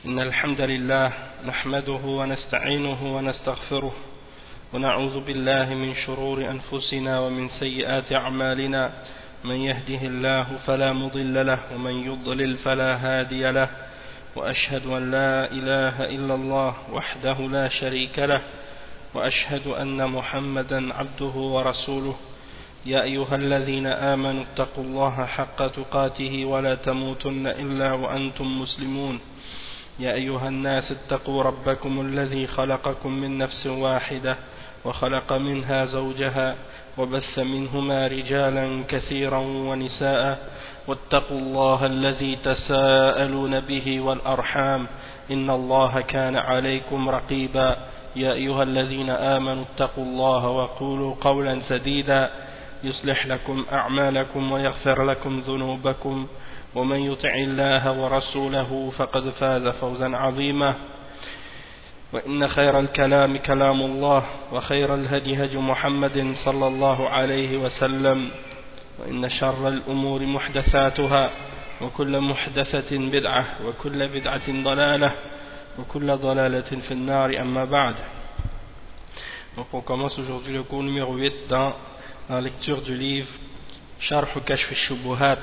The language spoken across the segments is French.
إن الحمد لله نحمده ونستعينه ونستغفره ونعوذ بالله من شرور أنفسنا ومن سيئات أعمالنا من يهده الله فلا مضل له ومن يضلل فلا هادي له وأشهد أن لا إله إلا الله وحده لا شريك له وأشهد أن محمدا عبده ورسوله يا أيها الذين آمنوا اتقوا الله حق تقاته ولا تموتن إلا وأنتم مسلمون يا أيها الناس اتقوا ربكم الذي خلقكم من نفس واحدة وخلق منها زوجها وبث منهما رجالا كثيرا ونساء واتقوا الله الذي تساءلون به والأرحام إن الله كان عليكم رقيبا يا أيها الذين آمنوا اتقوا الله وقولوا قولا سديدا يصلح لكم أعمالكم ويغفر لكم ذنوبكم ومن يطع الله ورسوله فقد فاز فوزا عظيما وإن خير الكلام كلام الله وخير الهدي هدي محمد صلى الله عليه وسلم وإن شر الأمور محدثاتها وكل محدثة بدعة وكل بدعة ضلالة وكل ضلالة في النار أما بعد. Donc on commence aujourd'hui le cours numéro 8 dans la lecture du livre Sharh Kashf al-Shubuhat,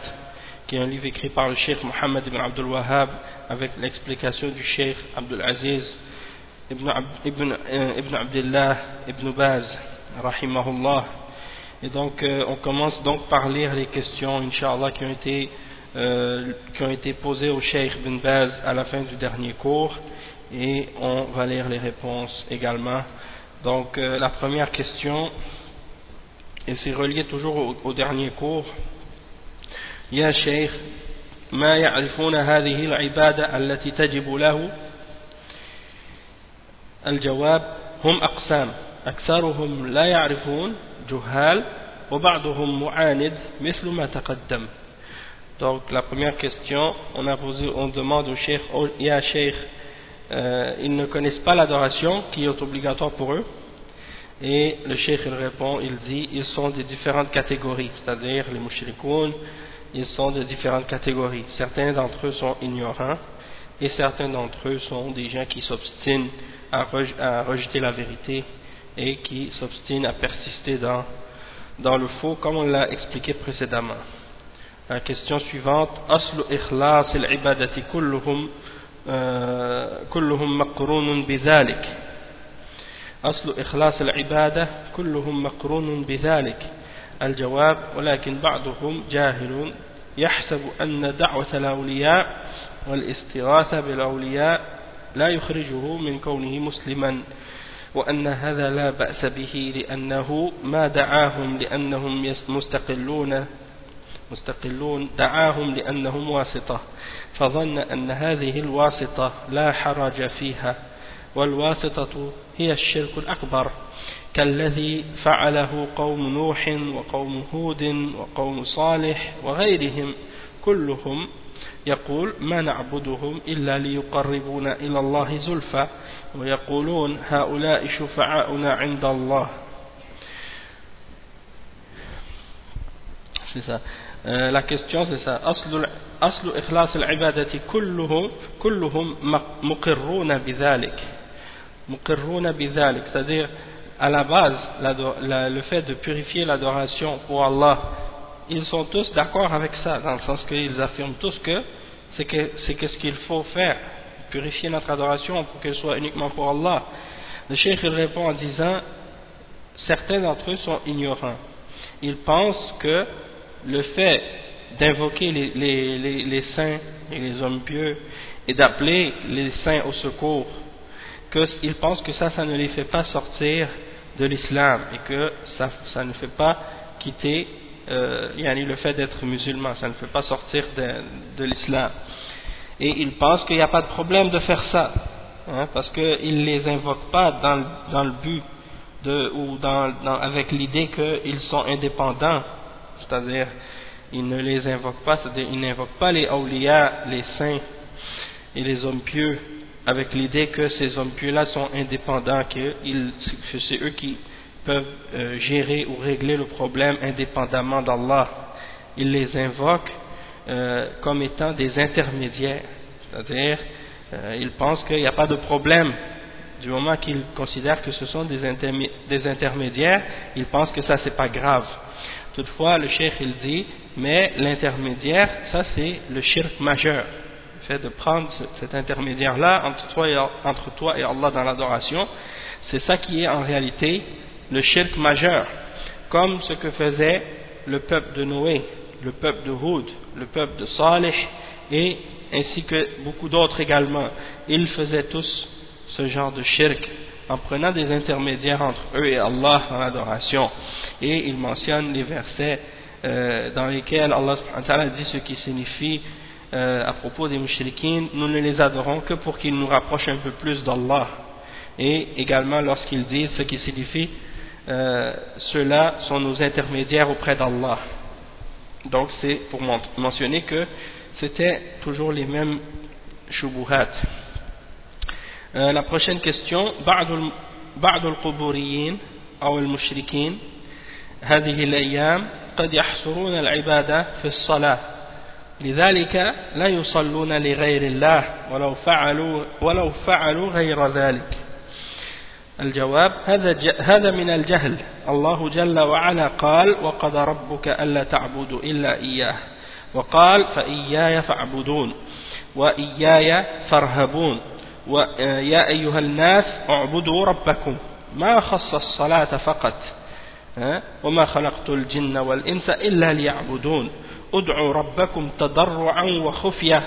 qui est un livre écrit par le Cheikh Mohammed ibn Abdul Wahhab avec l'explication du Cheikh Abdul Aziz ibn Abdullah ibn Baz rahimahullah. Et donc on commence donc par lire les questions Inch'Allah qui ont été posées au Cheikh ibn Baz à la fin du dernier cours, et on va lire les réponses également. Donc la première question, et c'est relié toujours au dernier cours. يا شيخ ما يعرفون هذه العبادة التي تجب له؟ الجواب هم أقسام أكثرهم لا يعرفون جهال وبعضهم معاند مثل ما تقدم. Donc la première question, on demande au cheikh, ya cheikh, ils ne connaissent pas l'adoration qui est obligatoire pour eux, et le cheikh il répond, il dit ils sont de différentes catégories, c'est-à-dire les mushrikoun, ils sont de différentes catégories. Certains d'entre eux sont ignorants et certains d'entre eux sont des gens qui s'obstinent à rejeter la vérité et qui s'obstinent à persister dans le faux, comme on l'a expliqué précédemment. La question suivante, aslu ikhlas al-ibadati kulluhum maqrunun bidhalik. aslu ikhlas al-ibada kulluhum maqrunun bidhalik. الجواب ولكن بعضهم جاهل يحسب أن دعوة الأولياء والاستغاثة بالأولياء لا يخرجه من كونه مسلما، وأن هذا لا بأس به لأنه ما دعاهم لأنهم مستقلون دعاهم لأنهم واسطة، فظن أن هذه الواسطة لا حرج فيها، والواسطة هي الشرك الأكبر كالذي فعله قوم نوح وقوم هود وقوم صالح وغيرهم كلهم يقول ما نعبدهم إلا ليقربونا إلى الله زلفى، ويقولون هؤلاء شفعاؤنا عند الله. C'est ça. La question c'est ça. أصل إخلاص العبادة كلهم مقرون بذلك. مقرون بذلك, c'est-à-dire à la base, le fait de purifier l'adoration pour Allah, ils sont tous d'accord avec ça, dans le sens qu'ils affirment tous que c'est ce qu'il faut faire, purifier notre adoration pour qu'elle soit uniquement pour Allah. Le cheikh il répond en disant, certains d'entre eux sont ignorants. Ils pensent que le fait d'invoquer les saints et les hommes pieux et d'appeler les saints au secours, qu'ils pensent que ça ne les fait pas sortir de l'islam, et que ça ne fait pas quitter le fait d'être musulman, ça ne fait pas sortir de l'islam. Et ils pensent qu'il n'y a pas de problème de faire ça, parce qu'ils ne les invoquent pas dans le but avec l'idée qu'ils sont indépendants, c'est-à-dire ils ne les invoquent pas, c'est-à-dire ils n'invoquent pas les awliya, les saints et les hommes pieux avec l'idée que ces hommes pieux-là sont indépendants, que c'est eux qui peuvent gérer ou régler le problème indépendamment d'Allah. Ils les invoquent comme étant des intermédiaires, c'est-à-dire Ils pensent qu'il n'y a pas de problème. Du moment qu'ils considèrent que ce sont des intermédiaires, ils pensent que ça c'est pas grave. Toutefois, le cheikh il dit, mais l'intermédiaire, ça c'est le shirk majeur. Le fait de prendre cet intermédiaire-là entre toi et Allah dans l'adoration, c'est ça qui est en réalité le shirk majeur. Comme ce que faisait le peuple de Noé, le peuple de Hud, le peuple de Salih, et ainsi que beaucoup d'autres également. Ils faisaient tous ce genre de shirk en prenant des intermédiaires entre eux et Allah dans l'adoration. Et il mentionne les versets dans lesquels Allah subhanahu wa ta'ala dit ce qui signifie à propos des mushrikines, nous ne les adorons que pour qu'ils nous rapprochent un peu plus d'Allah. Et également lorsqu'ils disent ce qui signifie ceux-là sont nos intermédiaires auprès d'Allah. Donc c'est pour mentionner que c'était toujours les mêmes shubuhat. La prochaine question, بعض القبوريين أو المشركين هذه الأيام قد يحصرون العبادة في الصلاة لذلك لا يصلون لغير الله ولو فعلوا غير ذلك. الجواب هذا من الجهل. الله جل وعلا قال وقضى ربك ألا تعبدوا إلا إياه وقال فإياي فاعبدون وإياي فارهبون ويا أيها الناس اعبدوا ربكم ما خص الصلاة فقط وما خلقت الجن والإنس إلا ليعبدون ادعوا ربكم تضرعا وخفية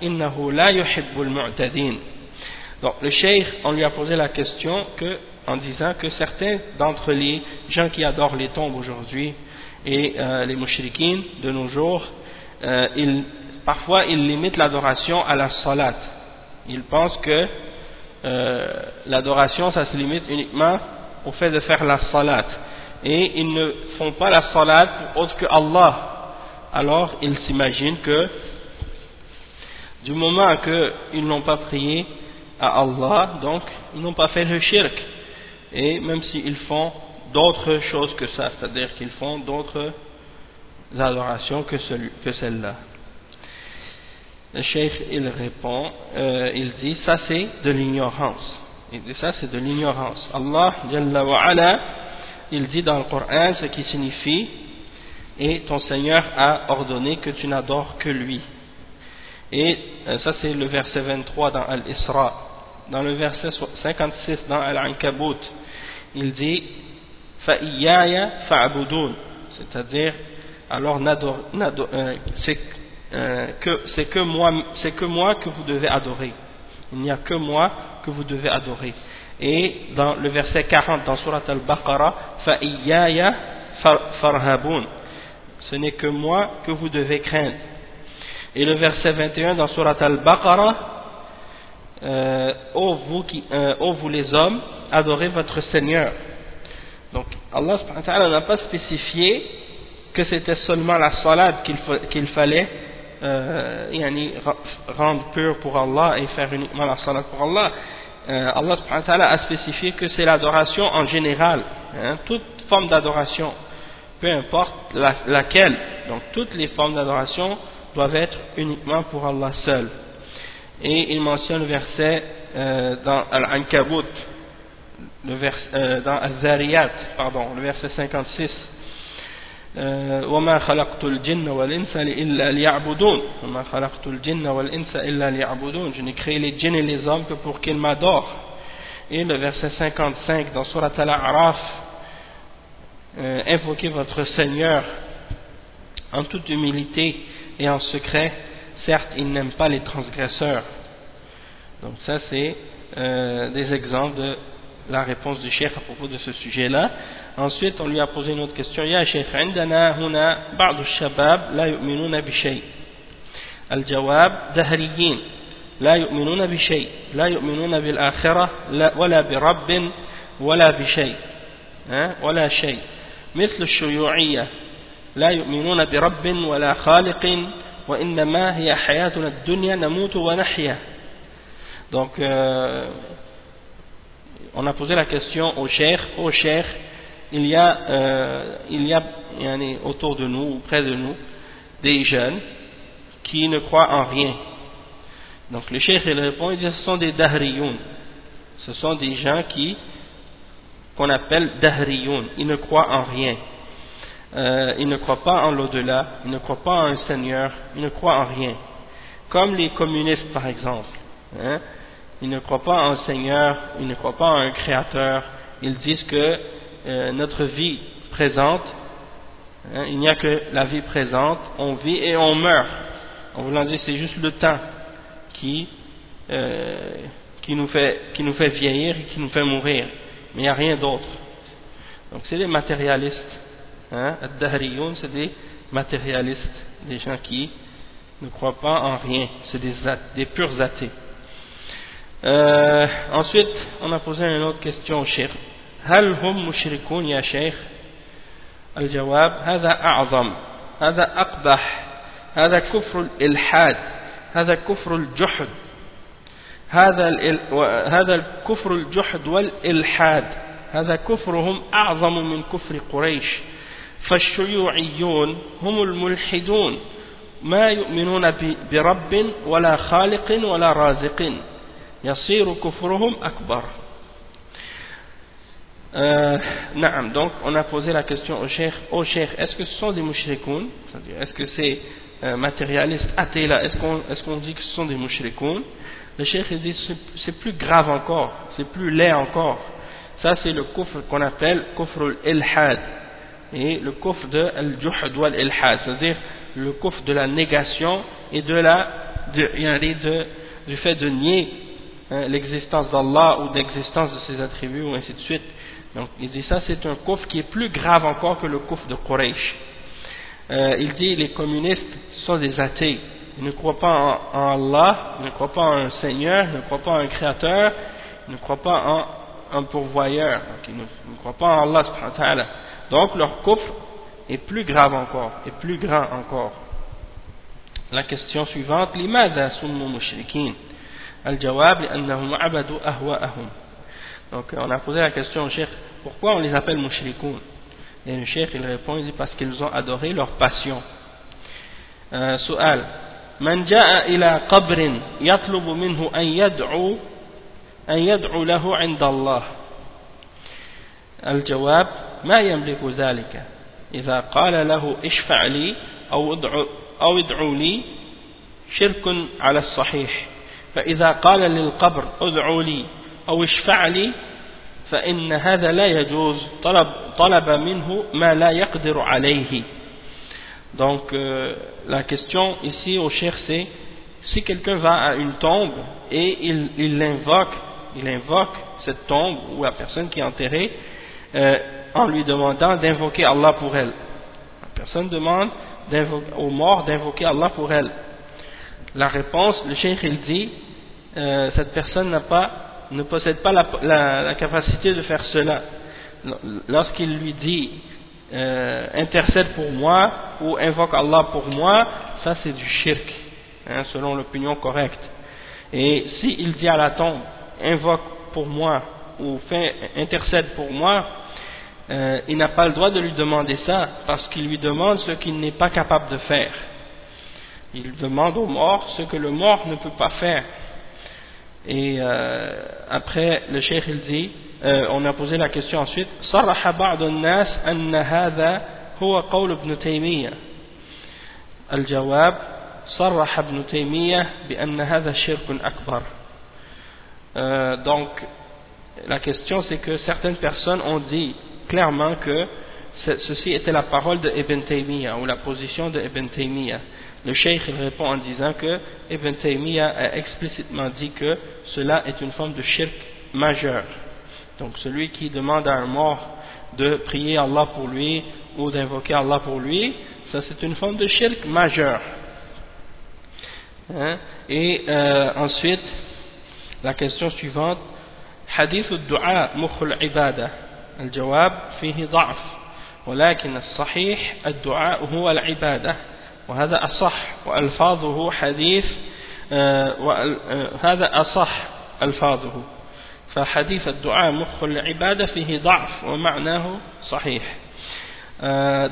إنه لا يحب المعتدين. Donc le cheikh, on lui a posé la question en disant que certains d'entre les gens qui adorent les tombes aujourd'hui et les mushrikines de nos jours, parfois ils limitent l'adoration à la salat. Ils pensent que l'adoration ça se limite uniquement au fait de faire la salat et ils ne font pas la salat pour autre que Allah. Alors ils s'imaginent que du moment qu'ils n'ont pas prié à Allah, donc ils n'ont pas fait le shirk, et même s'ils font d'autres choses que ça, c'est-à-dire qu'ils font d'autres adorations que celle-là. Le cheikh il répond, il dit ça c'est de l'ignorance. Il dit ça c'est de l'ignorance. Allah Jalla wa Ala, il dit dans le Coran ce qui signifie et ton Seigneur a ordonné que tu n'adores que lui. Et ça c'est le verset 23 dans Al-Isra. Dans le verset 56 dans Al-Ankabut, il dit Fa'iyaya fa'abudun, c'est-à-dire alors c'est que moi que vous devez adorer. Il n'y a que moi que vous devez adorer. Et dans le verset 40 dans Surat Al-Baqarah, Fa'iyaya farhabun, ce n'est que moi que vous devez craindre. Et le verset 21 dans Surat Al-Baqarah, ô vous les hommes, adorez votre Seigneur. Donc Allah subhanahu wa ta'ala n'a pas spécifié que c'était seulement la salade qu'il fallait rendre pure pour Allah et faire uniquement la salade pour Allah. Allah subhanahu wa ta'ala a spécifié que c'est l'adoration en général, toute forme d'adoration, peu importe laquelle. Donc toutes les formes d'adoration doivent être uniquement pour Allah seul. Et il mentionne le verset dans Al-Ankabut, dans Al-Zariyat, le verset 56. وَمَا خَلَقْتُ الْجِنَّ وَالْإِنسَ إِلَّا لِيَعْبُدُونَ وَمَا خَلَقْتُ الْجِنَّ وَالْإِنسَ إِلَّا لِيَعْبُدُونَ. Je n'ai créé les djinns et les hommes que pour qu'ils m'adorent. Et le verset 55 dans Surat Al-A'raf, invoquez votre Seigneur en toute humilité et en secret, certes il n'aime pas les transgresseurs. Donc ça c'est des exemples de la réponse du cheikh à propos de ce sujet-là. Ensuite on lui a posé une autre question. Ya cheikh, عندنا هنا بعض الشباب لا يؤمنون بشيء. الجواب دهريين لا يؤمنون بشيء لا يؤمنون بالآخرة ولا برب ولا بشيء ولا شيء مثل الشيوعية لا يؤمنون برب ولا خالق وإنما هي حياتنا الدنيا نموت ونحيا. Donc on a posé la question au cheikh, il y a autour de nous ou près de nous des jeunes qui ne croient en rien, Donc le cheikh il répond, il dit ce sont des dahriyoun, ce sont des gens qu'on appelle dahriyoun, ils ne croient en rien, ils ne croient pas en l'au-delà, ils ne croient pas en un seigneur, ils ne croient en rien, comme les communistes par exemple, hein? Ils ne croient pas en un seigneur, ils ne croient pas en un créateur, ils disent que notre vie présente, hein, il n'y a que la vie présente, on vit et on meurt. En voulant dire c'est juste le temps qui nous fait vieillir et qui nous fait mourir, mais il n'y a rien d'autre. Donc c'est des matérialistes, hein? Ad-Dahriyoun, c'est des matérialistes, des gens qui ne croient pas en rien, c'est des purs athées. Ensuite on a posé une autre question au cheikh: هل هم مشركون يا شيخ؟ الجواب: هذا أعظم، هذا أقبح، هذا كفر الإلحاد، هذا كفر الجحد، هذا الكفر الجحد والإلحاد، هذا كفرهم أعظم من كفر قريش. فالشيوعيون هم الملحدون ما يؤمنون برب ولا خالق ولا رازق، يصير كفرهم أكبر. Donc on a posé la question au cheikh, est-ce que ce sont des mushrikoun, c'est-à-dire est-ce que ces matérialistes athées là, est-ce qu'on dit que ce sont des mushrikoun? Le cheikh il dit c'est plus grave encore, c'est plus laid encore. Ça c'est le kufr qu'on appelle kufr al-ilhad, et le kufr de al-juhd wal-ilhad, c'est-à-dire le kufr de la négation et du fait de nier l'existence d'Allah ou l'existence de ses attributs ou ainsi de suite. Donc il dit ça c'est un kufr qui est plus grave encore que le kufr de Quraysh. Il dit les communistes sont des athées, ils ne croient pas en Allah, ils ne croient pas en un seigneur, ils ne croient pas en un créateur, ils ne croient pas en un pourvoyeur, donc ils ne croient pas en Allah subhanahu wa ta'ala. Donc leur kufr est plus grave encore, est plus grand encore. La question suivante: لماذا سموا مشركين؟ الجواب: لأنهم عبدوا أهواءهم. Donc on a posé la question au cheikh, pourquoi on les appelle mushrikoun? Et le cheikh il répond, il dit parce qu'ils ont adoré leur passion. سؤال: من جاء إلى قبر يطلب منه أن يدعو له عند الله؟ الجواب: ما يملك ذلك. إذا قال له اشفع لي أو ادعو لي شرك على الصحيح. فإذا قال للقبر ادعو لي أو اشفع لي فإن هذا لا يجوز، طلب منه ما لا يقدر عليه. Donc la question ici au cheikh c'est: si quelqu'un va à une tombe et il invoque cette tombe ou la personne qui est enterrée en lui demandant d'invoquer Allah pour elle, la personne demande aux morts d'invoquer Allah pour elle. La réponse, le cheikh il dit cette personne ne possède pas la capacité de faire cela. Lorsqu'il lui dit intercède pour moi ou invoque Allah pour moi, ça c'est du shirk, hein, selon l'opinion correcte. Et s'il dit à la tombe invoque pour moi ou intercède pour moi, il n'a pas le droit de lui demander ça, parce qu'il lui demande ce qu'il n'est pas capable de faire. Il demande au mort ce que le mort ne peut pas faire. Et après le cheikh il dit, on a posé la question ensuite: صرح بعض الناس أن هذا هو قول ابن تيمية. الجواب: صرح ابن تيمية بأن هذا شرك أكبر. Donc la question c'est que certaines personnes ont dit clairement que ceci était la parole de Ibn Taymiyyah ou la position de Ibn Taymiyyah. Le cheikh il répond en disant que Ibn Taymiyyah a explicitement dit que cela est une forme de shirk majeur. Donc celui qui demande à un mort de prier Allah pour lui ou d'invoquer Allah pour lui, ça c'est une forme de shirk majeur. Hein? Et ensuite la question suivante: حديث الدعاء مخ العبادة. الجواب: فيه ضعف، ولكن الصحيح الدعاء هو العبادة، وهذا أصح وألفاظه حديث هذا أصح ألفاظه. فحديث الدعاء مخ العبادة فيه ضعف ومعناه صحيح.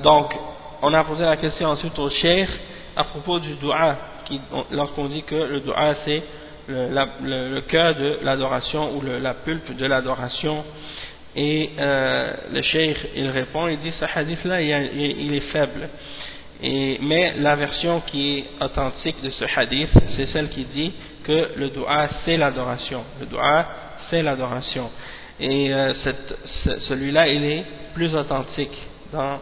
Donc on a posé la question ensuite au cheikh à propos du dua, lorsqu'on dit que le dua c'est le cœur de l'adoration ou la pulpe de l'adoration. Et le cheikh il répond, il dit ce hadith là il est faible, mais la version qui est authentique de ce hadith c'est celle qui dit que le dua c'est l'adoration, le dua c'est l'adoration, et celui-là il est plus authentique dans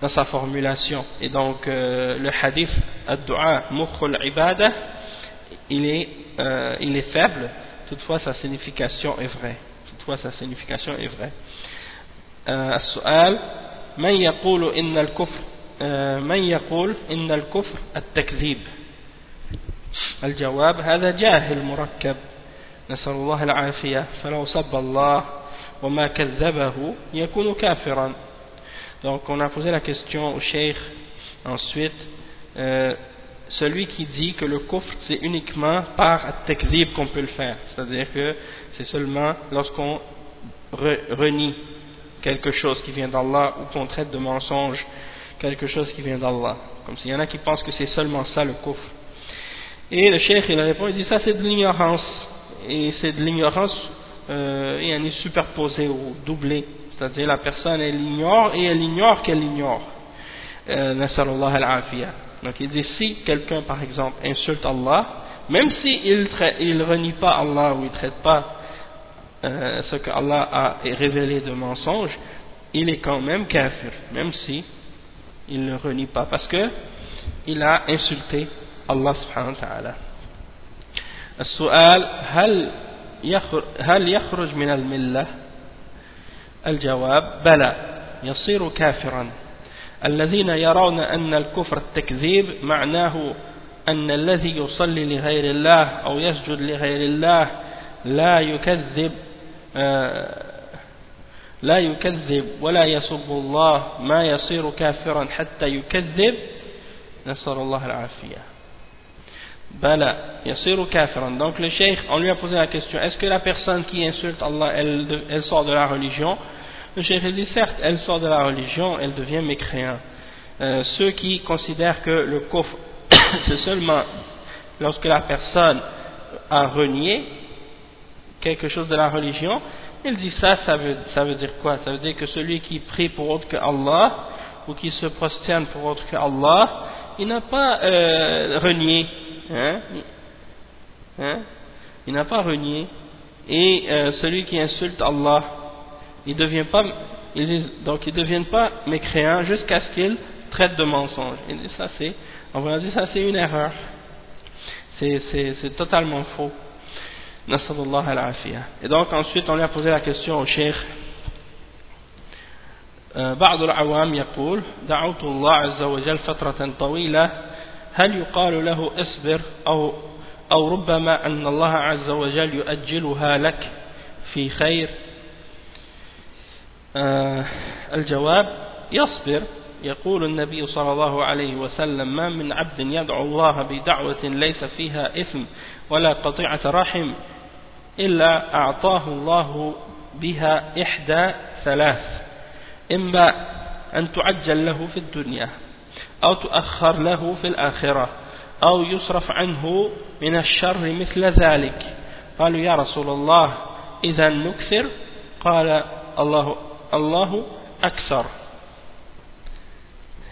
sa formulation. Et donc le hadith ad-du'a mukhul ibadah il est faible, toutefois sa signification est vraie. السؤال من يقول إن الكفر التكذيب. الجواب هذا جاهل مركب نسأل الله العافية فلو سب الله وما كذبه يكون كافرا. Donc on a posé la question au cheikh ensuite, celui qui dit que le kufr c'est uniquement par at-takzib qu'on peut le faire, c'est-à-dire que c'est seulement lorsqu'on renie quelque chose qui vient d'Allah ou qu'on traite de mensonge quelque chose qui vient d'Allah, comme s'il y en a qui pensent que c'est seulement ça le kufr. Et le cheikh il répond, il dit ça c'est de l'ignorance, et c'est de l'ignorance superposée ou doublée, c'est-à-dire la personne elle ignore et elle ignore qu'elle ignore. Nasallallahu al-afiyah. Donc il dit si quelqu'un par exemple insulte Allah, même s'il il renie pas Allah ou il traite pas ce que Allah a révélé de mensonge, il est quand même kafir, même si il ne renie pas, parce que il a insulté Allah subhanahu wa ta'ala. السؤال هل يخرج من الملة؟ الجواب بلى يصير كافرا. الذين يرون أن الكفر التكذيب معناه أن الذي يصلي لغير الله أو يسجد لغير الله لا يكذب ولا يسب الله ما يصير كافرا حتى يكذب نسأل الله العافية. Bala, yasiru kafiran. Donc le cheikh, on lui a posé la question, est-ce que la personne qui insulte Allah, elle sort de la religion? Le cheikh il dit, certes, elle sort de la religion, elle devient mécréant. Ceux qui considèrent que le kufr, c'est seulement lorsque la personne a renié quelque chose de la religion, il dit ça veut dire quoi? Ça veut dire que celui qui prie pour autre que Allah, ou qui se prosterne pour autre que Allah, il n'a pas renié. Il n'a pas renié, et celui qui insulte Allah, il devient pas mécréant jusqu'à ce qu'il traite de mensonge. Il dit ça c'est une erreur, c'est totalement faux. Nasallallahu al-afiyah. Et donc ensuite on lui a posé la question au cheikh. بعض العوام يقول دعوت الله عز وجل فترة طويلة هل يقال له اصبر أو ربما أن الله عز وجل يؤجلها لك في خير؟ الجواب يصبر. يقول النبي صلى الله عليه وسلم ما من عبد يدعو الله بدعوة ليس فيها إثم ولا قطيعة رحم إلا أعطاه الله بها إحدى ثلاث، إما أن تعجل له في الدنيا أو تؤخر له في الآخرة أو يصرف عنه من الشر مثل ذلك. قالوا يا رسول الله إذا نكثر؟ قال الله أكثر.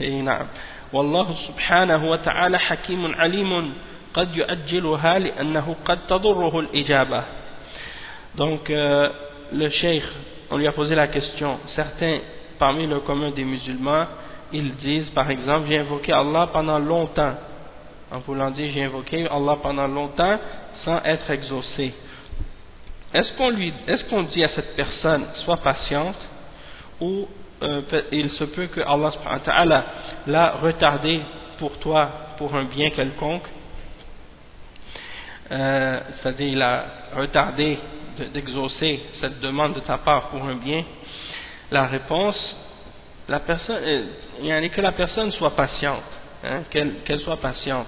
نعم. والله سبحانه وتعالى حكيم عليم قد يؤجلها لأنه قد تضره الإجابة. Donc le cheikh, on lui a posé la question. Certains parmi le commun des musulmans, ils disent par exemple j'ai invoqué Allah pendant longtemps, en voulant dire j'ai invoqué Allah pendant longtemps sans être exaucé. Est-ce qu'on dit à cette personne sois patiente, ou il se peut que Allah subhanahu wa ta'ala l'a retardé pour toi pour un bien quelconque, c'est-à-dire il a retardé d'exaucer cette demande de ta part pour un bien? La réponse, que la personne soit patiente, qu'elle soit patiente.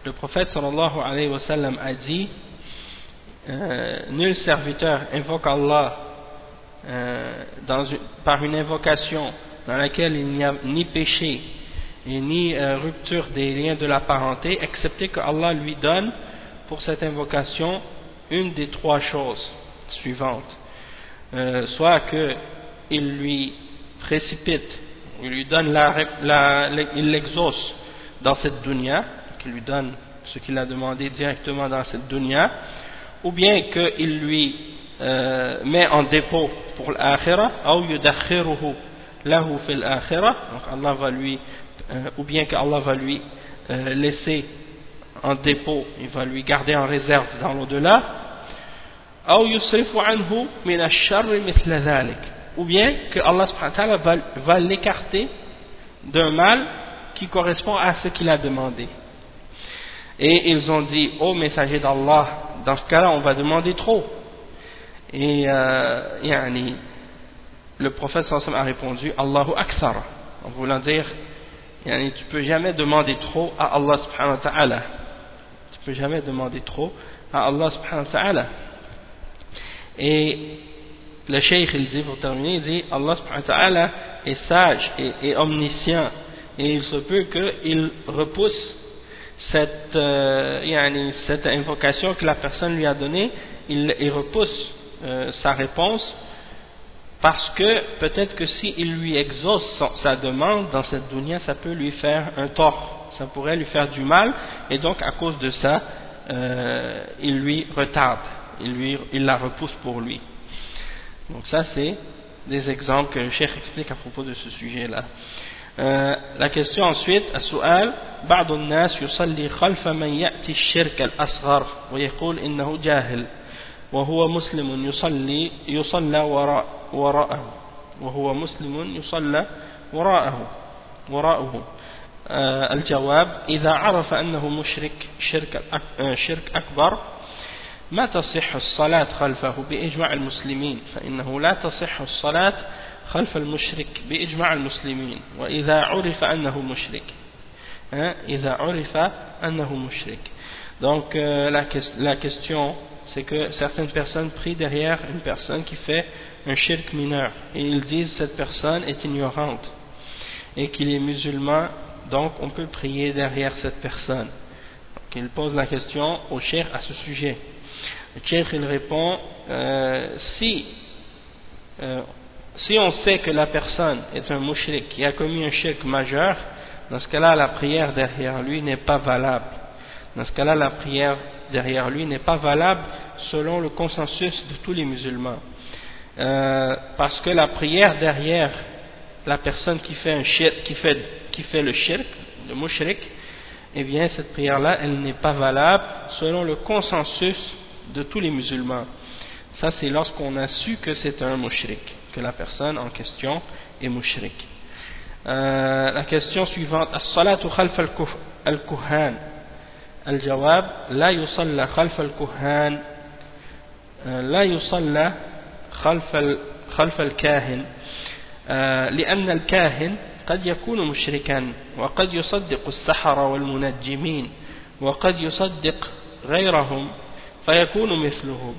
Le prophète sallallahu alayhi wa sallam a dit nul serviteur invoque Allah par une invocation dans laquelle il n'y a ni péché et ni rupture des liens de la parenté, excepté que Allah lui donne pour cette invocation une des trois choses suivantes. Soit qu'il lui précipite, il lui donne il l'exauce dans cette dunya, qu'il lui donne ce qu'il a demandé directement dans cette dunya, ou bien qu'il lui met en dépôt pour l'akhirah, ou yudakhiruhu lahu fil akhirah, donc Allah va lui, ou bien qu'Allah va lui laisser en dépôt, il va lui garder en réserve dans l'au-delà, ou yusrifu anhu min ash-sharri mithla dhalik, ou bien que Allah subhanahu wa ta'ala va l'écarter d'un mal qui correspond à ce qu'il a demandé. Et ils ont dit, ô messager d'Allah, dans ce cas-là on va demander trop. Et le prophète sallallahu alayhi wa sallam a répondu, Allahu akthar, en voulant dire, tu peux jamais demander trop à Allah subhanahu wa ta'ala. Tu peux jamais demander trop à Allah subhanahu wa ta'ala. Et le cheikh il dit, pour terminer, il dit, Allah subhanahu wa ta'ala est sage et omniscient, et il se peut qu'il repousse cette invocation que la personne lui a donnée, il repousse sa réponse, parce que peut-être que s'il lui exauce sa demande dans cette dunya, ça peut lui faire un tort, ça pourrait lui faire du mal, et donc à cause de ça il lui retarde, il la repousse pour lui. Donc ça c'est des exemples que le cheikh explique à propos de ce sujet-là. La question ensuite, السؤال بعض الناس يصلي خلف من يأتي الشرك الأصغر ويقول إنه جاهل وهو مسلم يصلى وراءه وهو مسلم يصلى وراءه الجواب إذا عرف أنه مشرك شرك أكبر ما تصح الصلاة خلفه بإجماع المسلمين، فإنه لا تصح الصلاة خلف المشرك بإجماع المسلمين، وإذا عرف أنه مشرك Donc la question c'est que certaines personnes prient derrière une personne qui fait un shirk mineur, et ils disent cette personne est ignorante et qu'il est musulman, donc on peut prier derrière cette personne. Donc il pose la question au cheikh à ce sujet. Le cheikh il répond si on sait que la personne est un mushrik qui a commis un shirk majeur, dans ce cas-là la prière derrière lui n'est pas valable. Dans ce cas-là la prière derrière lui n'est pas valable selon le consensus de tous les musulmans, parce que la prière derrière la personne qui fait un shirk, qui fait le shirk, le mushrik, eh bien cette prière-là elle n'est pas valable selon le consensus de tous les musulmans. Ça c'est lorsqu'on a su que c'est un mushrik, que la personne en question est mushrik. La question suivante, as-salatu khalf al-kuhan. الجواب لا يصلى خلف الكهان لا يصلى خلف الكاهن لأن الكاهن قد يكون مشركا وقد يصدق السحرة والمنجمين وقد يصدق غيرهم فيكون مثلهم.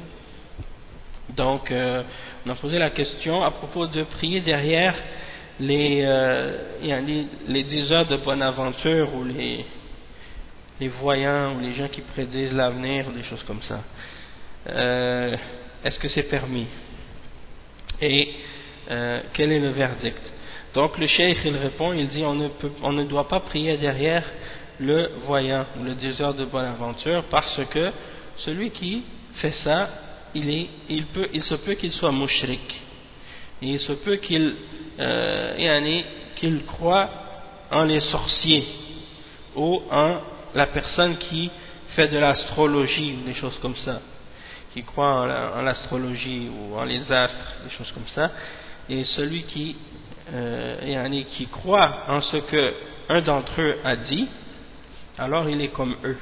Donc on a posé la question à propos de prier derrière les diseurs de bonne aventure ou les voyants ou les gens qui prédisent l'avenir ou des choses comme ça. Est-ce que c'est permis? Et quel est le verdict? Donc le cheikh il répond, il dit on ne doit pas prier derrière le voyant ou le diseur de bonne aventure, parce que celui qui fait ça il se peut qu'il soit mushrik, et il se peut qu'il croit en les sorciers ou en la personne qui fait de l'astrologie ou des choses comme ça, qui croit en l'astrologie ou en les astres, des choses comme ça. Et celui qui croit en ce que un d'entre eux a dit, alors il est comme eux.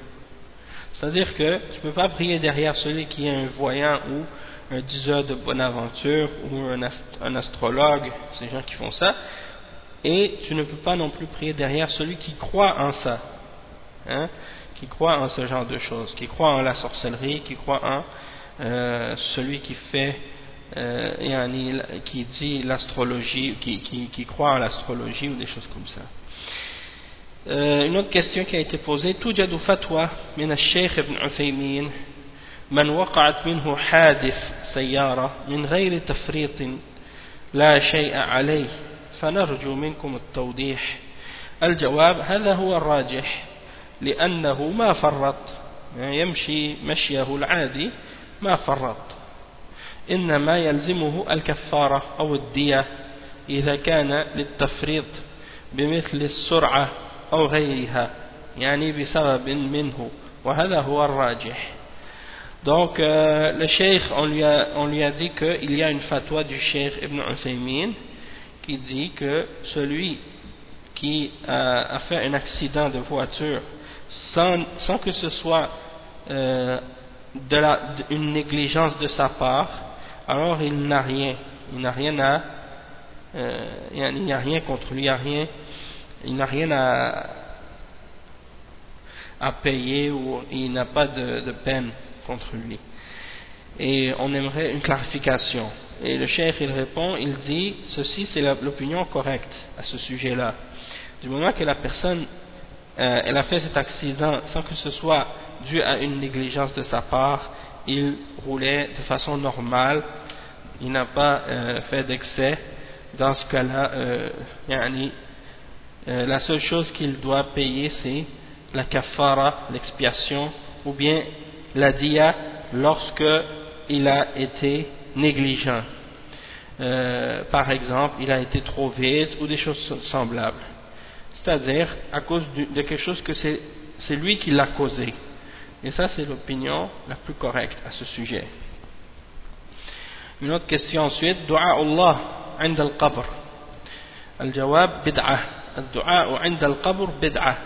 C'est-à-dire que tu ne peux pas prier derrière celui qui est un voyant ou un diseur de bonne aventure ou un astrologue, ces gens qui font ça, et tu ne peux pas non plus prier derrière celui qui croit en ça. Qui croit en ce genre de choses, qui croit en la sorcellerie, qui croit en celui qui fait qui dit l'astrologie, qui croit en l'astrologie ou des choses comme ça. Une autre question qui a été posée: توجد فتوى من الشيخ ابن عثيمين من وقعت منه حادث سيارة من غير تفريط لا شيء عليه فنرجو منكم التوضيح. الجواب: هذا هو الراجح لأنه ما فرط، يمشي مشيه العادي ما فرط، إنما يلزمه الكفارة أو الدية إذا كان للتفريط بمثل السرعة أو غيرها يعني بسبب منه وهذا هو الراجح. Donc le cheikh, on lui a dit qu'il y a une fatwa du cheikh Ibn Uthaymin qui dit que celui qui a fait un accident de voiture sans que ce soit une négligence de sa part, alors il n'a rien il n'y a rien contre lui, il n'a rien à payer ou il n'a pas de peine contre lui. Et on aimerait une clarification. Et le cheikh il répond, il dit ceci c'est l'opinion correcte à ce sujet-là. Du moment que la personne elle a fait cet accident sans que ce soit dû à une négligence de sa part, il roulait de façon normale, il n'a pas fait d'excès. Dans ce cas-là, la seule chose qu'il doit payer c'est la kafara, l'expiation, ou bien la diya lorsque il a été négligent. Par exemple, il a été trop vite ou des choses semblables. C'est-à-dire à cause de quelque chose que c'est lui qui l'a causé. Et ça c'est l'opinion la plus correcte à ce sujet. Une autre question ensuite: Dua Allah عند القبر. الجواب: بدعة. الدعاء عند القبر بدعة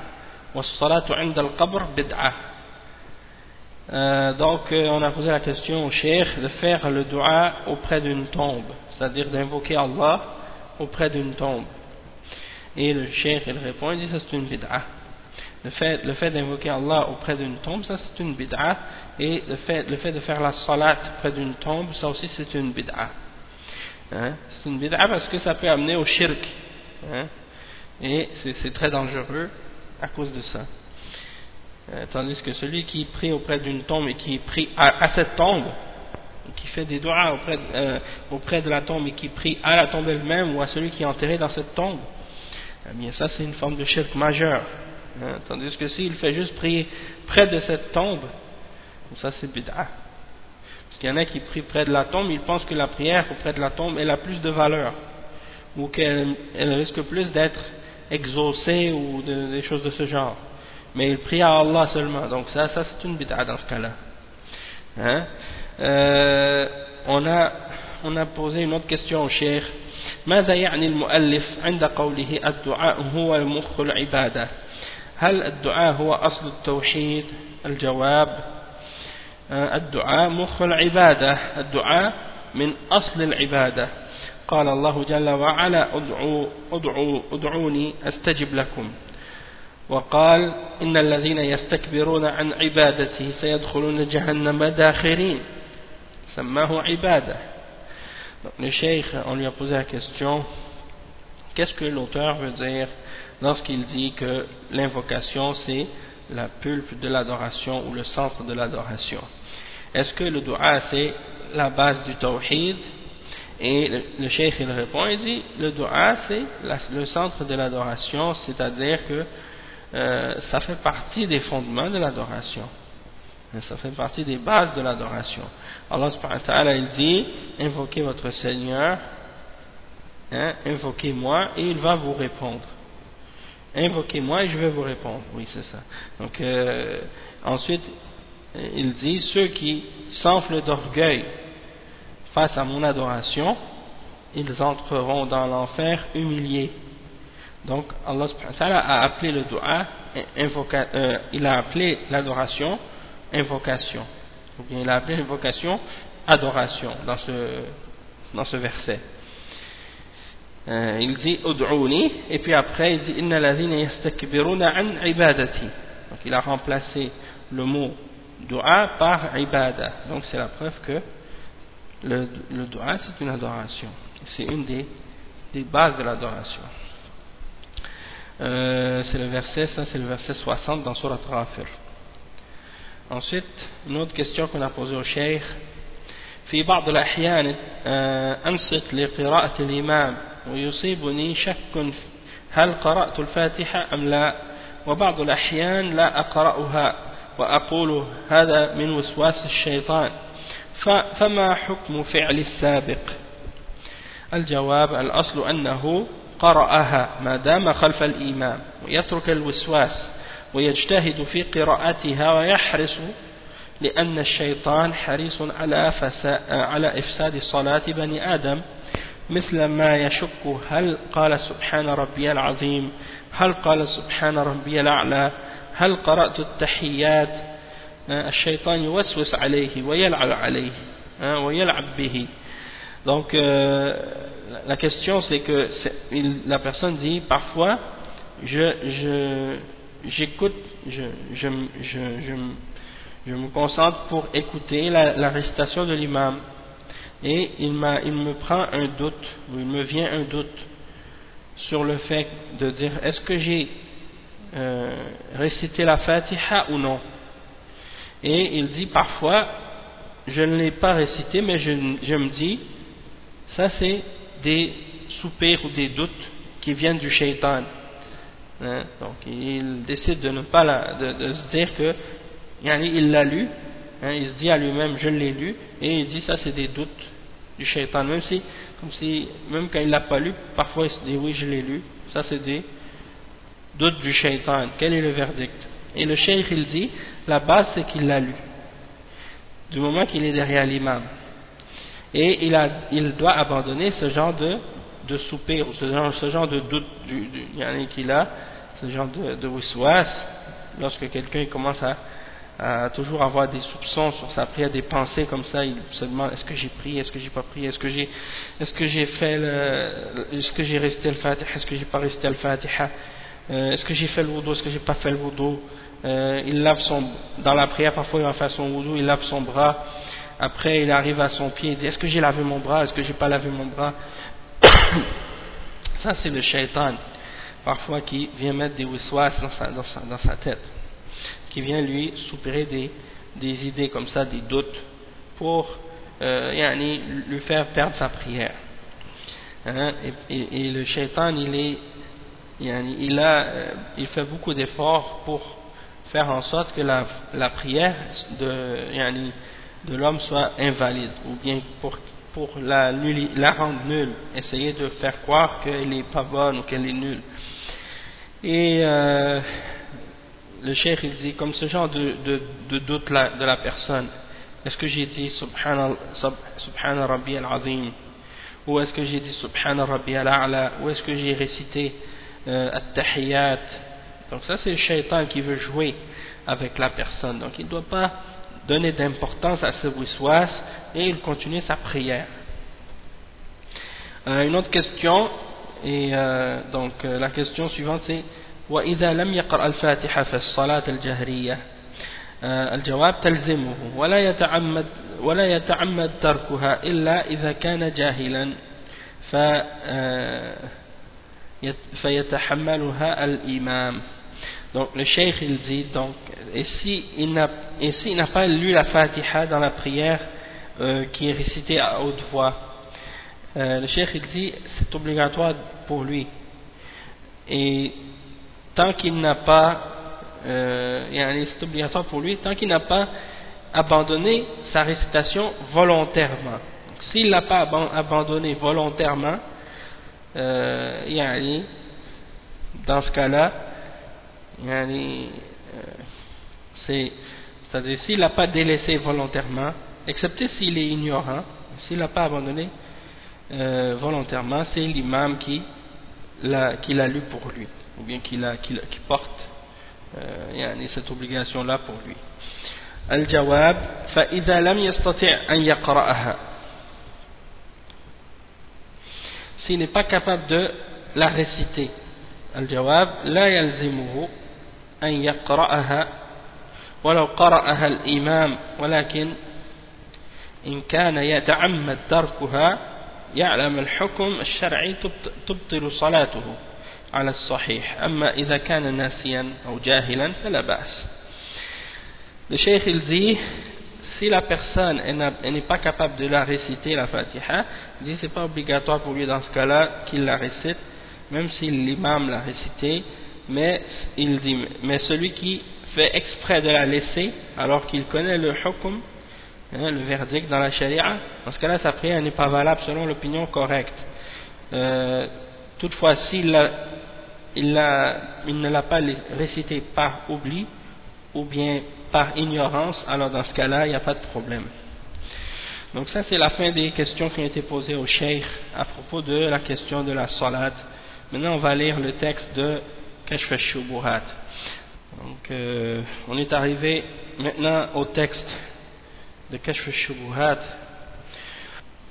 والصلاة عند القبر بدعة. Donc on a posé la question au cheikh de faire le dua auprès d'une tombe, c'est-à-dire d'invoquer Allah auprès d'une tombe. Et le cheikh il répond, il dit ça c'est une bid'a. Le fait d'invoquer Allah auprès d'une tombe, ça c'est une bid'a. Et le fait de faire la salat près d'une tombe, ça aussi c'est une bid'a. C'est une bid'a parce que ça peut amener au shirk. Et c'est très dangereux à cause de ça. Tandis que celui qui prie auprès d'une tombe et qui prie à cette tombe, qui fait des doigts auprès de la tombe et qui prie à la tombe elle-même ou à celui qui est enterré dans cette tombe, eh bien ça c'est une forme de shirk majeur. Tandis que s'il fait juste prier près de cette tombe, ça c'est bid'a. Parce qu'il y en a qui prient près de la tombe, ils pensent que la prière auprès de la tombe elle a plus de valeur, ou qu'elle risque plus d'être exaucée ou des choses de ce genre. Mais il prie à Allah seulement, donc ça c'est une bid'a dans ce cas-là. On a posé une autre question au cheikh: ماذا يعني المؤلف عند قوله الدعاء هو مخ العبادة؟ هل الدعاء هو أصل التوحيد؟ الجواب: الدعاء مخ العبادة، الدعاء من أصل العبادة. قال الله جل وعلا: ادعوني أستجب لكم. وقال: إن الذين يستكبرون عن عبادتي سيدخلون جهنم داخرين. سماه عبادة. Donc, le cheikh, on lui a posé la question: qu'est-ce que l'auteur veut dire lorsqu'il dit que l'invocation c'est la pulpe de l'adoration ou le centre de l'adoration? Est-ce que le dua c'est la base du tawhid? Et le cheikh il répond, il dit le dua c'est le centre de l'adoration, c'est-à-dire que ça fait partie des fondements de l'adoration, ça fait partie des bases de l'adoration. Allah subhanahu wa ta'ala il dit: invoquez votre Seigneur, invoquez-moi et il va vous répondre. Invoquez-moi et je vais vous répondre. Oui, c'est ça. Donc ensuite il dit: ceux qui s'enflent d'orgueil face à mon adoration, ils entreront dans l'enfer humiliés. Donc Allah subhanahu wa ta'ala a appelé le dua il a appelé l'adoration invocation, ou bien il a appelé l'invocation adoration dans ce verset. Il dit ud'ouni, et puis après il dit inna ladhina yastakbiruna an ibadati. Donc il a remplacé le mot dua par ibada. Donc c'est la preuve que le dua c'est une adoration, c'est une des bases de l'adoration. C'est le verset, ça c'est le verset 60 dans Surat Ghafir. Ensuite, une autre question qu'on a posée au cheikh. في بعض الأحيان أنصت لقراءة الإمام ويصيبني شك هل قرأت الفاتحة أم لا، وبعض الأحيان لا أقرأها وأقول هذا من وسواس الشيطان، فما حكم فعل السابق؟ الجواب: الأصل أنه قرأها ما دام خلف الإمام، ويترك الوسواس ويجتهد في قراءتها ويحرص، لأن الشيطان حريص على إفساد صلاة بني آدم، مثل ما يشك هل قال سبحان ربي العظيم، هل قال سبحان ربي الأعلى، هل قرأت التحيات. الشيطان يوسوس عليه ويلعب به. Donc la question c'est que la personne dit parfois j'écoute, je me concentre pour écouter la récitation de l'imam, et il me prend un doute, ou il me vient un doute sur le fait de dire est-ce que j'ai récité la Fatiha ou non. Et il dit parfois je ne l'ai pas récité, mais je me dis ça c'est des soupirs ou des doutes qui viennent du shaitan. Donc il décide de ne pas de se dire que il l'a lu, il se dit à lui-même je l'ai lu, et il dit ça c'est des doutes du shaitan, même quand il l'a pas lu, parfois il se dit oui je l'ai lu, ça c'est des doutes du shaitan. Quel est le verdict? Et le cheikh il dit la base c'est qu'il l'a lu du moment qu'il est derrière l'imam, et il doit abandonner ce genre de soupir, ou ce genre de doute qu'il a, ce genre de waswas, lorsque quelqu'un commence à toujours avoir des soupçons sur sa prière, des pensées comme ça, il se demande est-ce que j'ai prié, est-ce que j'ai pas prié, est-ce que j'ai récité le Fatiha, est-ce que j'ai pas récité le Fatiha, est-ce que j'ai fait le wudu, est-ce que j'ai pas fait le wudu. Il lave dans la prière, parfois il va faire son wudu, il lave son bras, après il arrive à son pied, il dit est-ce que j'ai lavé mon bras, est-ce que j'ai pas lavé mon bras. Ça c'est le shaitan parfois qui vient mettre des wiswas dans sa tête, qui vient lui soupirer des idées comme ça, des doutes, pour lui faire perdre sa prière. Et le shaitan il fait beaucoup d'efforts pour faire en sorte que la prière de l'homme soit invalide, ou bien pour la rendre nulle, essayer de faire croire qu'elle n'est pas bonne ou qu'elle est nulle. Et le cheikh il dit comme ce genre de doute de la personne, est-ce que j'ai dit Subhana Rabbi al-Azim, ou est-ce que j'ai dit Subhana Rabbi al-A'la, ou est-ce que j'ai récité At-Tahiyat. Donc ça c'est le shaitan qui veut jouer avec la personne, donc il ne doit pas donner d'importance à ce wiswas, et il continue sa prière. Une autre question, et donc la question suivante c'est وإذا لم يقرأ الفاتحة في الصلاة الجهرية الجواب تلزمه ولا يتعمد تركها إلا إذا كان جاهلا فيتحملها الإمام. Donc le cheikh il dit donc, et s'il n'a pas lu la Fatiha dans la prière qui est récitée à haute voix, le cheikh il dit c'est obligatoire pour lui, et tant qu'il n'a pas c'est obligatoire pour lui tant qu'il n'a pas abandonné sa récitation volontairement. S'il n'a pas abandonné volontairement, dans ce cas-là, c'est-à-dire s'il n'a pas délaissé volontairement, excepté s'il est ignorant, s'il n'a pas abandonné volontairement, c'est l'imam qui l'a lu pour lui, ou bien qui porte cette obligation-là pour lui. Al-Jawab, فإذا لم يستطع أن يقرأها, s'il n'est pas capable de la réciter. Al-Jawab, لا يلزمه أن يقرأها ولو قرأها الإمام، ولكن إن كان يتعمد تركها يعلم الحكم الشرعي تبطل صلاته، على الصحيح أما إذا كان ناسيا أو جاهلا فلا بأس. Le cheikh il dit, si la personne elle n'est pas capable de la réciter la Fatiha, il dit c'est pas obligatoire pour lui dans ce cas-là qu'il la récite, même si l'imam l'a récité, mais il dit, mais celui qui fait exprès de la laisser alors qu'il connaît le hukm, le verdict dans la charia, dans ce cas-là sa prière n'est pas valable selon l'opinion correcte. Toutefois s'il ne l'a pas récité par oubli ou bien par ignorance, alors dans ce cas-là il n'y a pas de problème. Donc ça c'est la fin des questions qui ont été posées au cheikh à propos de la question de la salat. Maintenant on va lire le texte de Kashf al-Shubuhat. Donc on est arrivé maintenant au texte de Kashf al-Shubuhat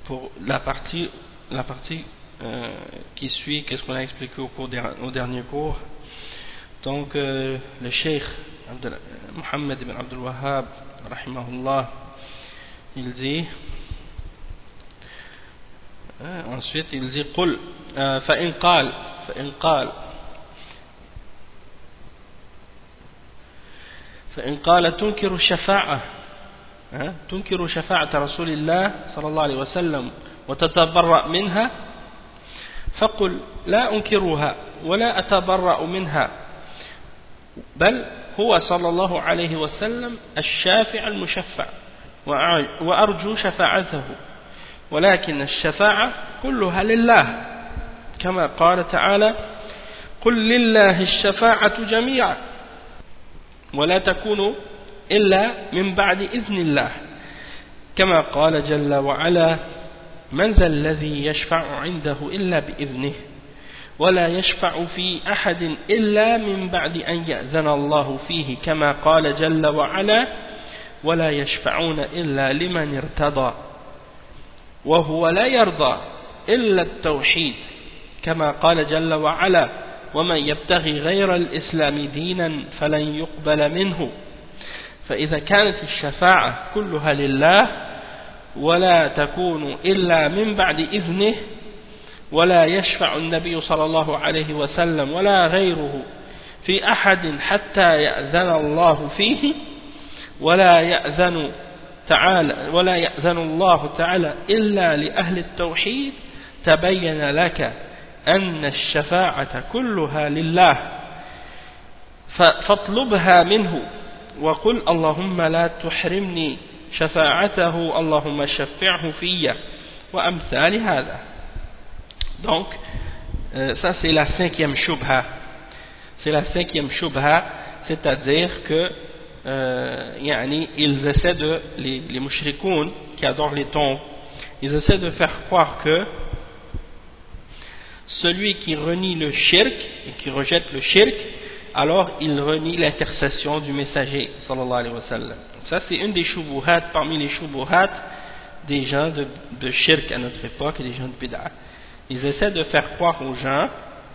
pour la partie qui suit, qu'est-ce qu'on a expliqué au dernier cours. Donc le cheikh Muhammad ibn Abdul Wahhab rahimahullah, il dit ensuite il dit قل فإن قال تنكر شفاعة رسول الله صلى الله عليه وسلم وتتبرأ منها فقل لا أنكرها ولا أتبرأ منها بل هو صلى الله عليه وسلم الشافع المشفع وأرجو شفاعته ولكن الشفاعة كلها لله كما قال تعالى قل لله الشفاعة جميعا ولا تكون إلا من بعد إذن الله كما قال جل وعلا من ذا الذي يشفع عنده إلا بإذنه ولا يشفع في أحد إلا من بعد أن يأذن الله فيه كما قال جل وعلا ولا يشفعون إلا لمن ارتضى وهو لا يرضى إلا التوحيد كما قال جل وعلا ومن يبتغي غير الإسلام دينا فلن يقبل منه فإذا كانت الشفاعة كلها لله ولا تكون إلا من بعد إذنه ولا يشفع النبي صلى الله عليه وسلم ولا غيره في أحد حتى يأذن الله فيه ولا يأذن الله تعالى إلا لأهل التوحيد تبين لك أن الشفاعة كلها لله فاطلبها منه وقل اللهم لا تحرمني شفاعته اللهم شفعه في وأمثال هذا. Donc ça c'est la cinquième shubha, c'est-à-dire que ils essaient de, les mushrikoun qui adorent les tombes, ils essaient de faire croire que celui qui renie le shirk et qui rejette le shirk, alors il renie l'intercession du messager sallallahu alayhi wa sallam. Ça c'est une des shubuhat parmi les shubuhat des gens de shirk à notre époque et des gens de bid'ah. Ils essaient de faire croire aux gens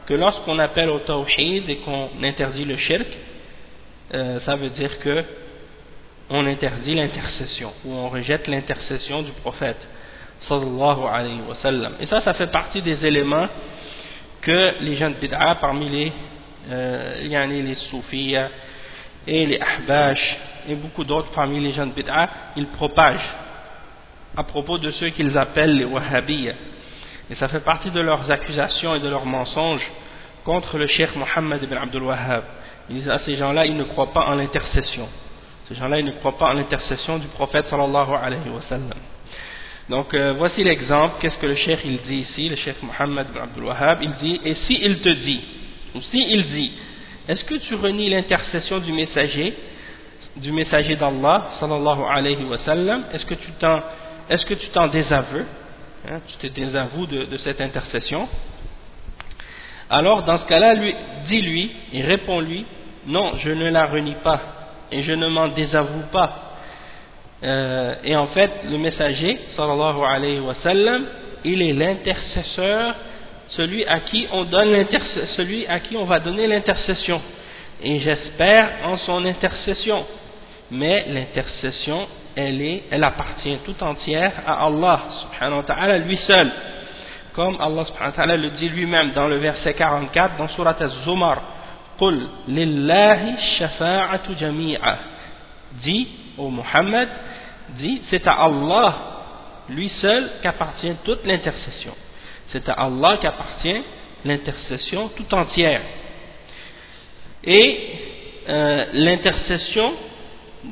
que lorsqu'on appelle au tawhid et qu'on interdit le shirk, ça veut dire que on interdit l'intercession ou on rejette l'intercession du prophète sallallahu alayhi wa sallam. Et ça fait partie des éléments que les gens de bid'ah parmi les soufiyas et les ahbash et beaucoup d'autres parmi les gens de bid'ah, ils propagent à propos de ceux qu'ils appellent les wahhabiyas. Et ça fait partie de leurs accusations et de leurs mensonges contre le cheikh Muhammad ibn Abdul Wahhab. Ils disent à ces gens-là, ils ne croient pas en l'intercession. Ces gens-là, ils ne croient pas en l'intercession du prophète sallallahu alayhi wa sallam. Donc voici l'exemple. Qu'est-ce que le cheikh il dit ici, le cheikh Muhammad ibn Abdul Wahhab? Il dit, et si il te dit, ou si il dit, est-ce que tu renies l'intercession du messager d'Allah sallallahu alayhi wa sallam? Est-ce que tu t'en désaveux? Tu te désavoues de cette intercession? Alors dans ce cas-là, dis-lui et réponds-lui, non, je ne la renie pas et je ne m'en désavoue pas. Et en fait, le messager sallallahu alayhi wa sallam, il est l'intercesseur, celui à qui on va donner l'intercession. Et j'espère en son intercession. Mais l'intercession, elle appartient tout entière à Allah subhanahu wa ta'ala lui seul. comme Allah subhanahu wa ta'ala le dit lui-même dans le verset 44 dans Surat Az-Zumar, Qul lillahi shafa'atu jami'a. Dis, ô Muhammad, dis, c'est à Allah, lui seul, qu'appartient toute l'intercession. C'est à Allah qu'appartient l'intercession tout entière. Et l'intercession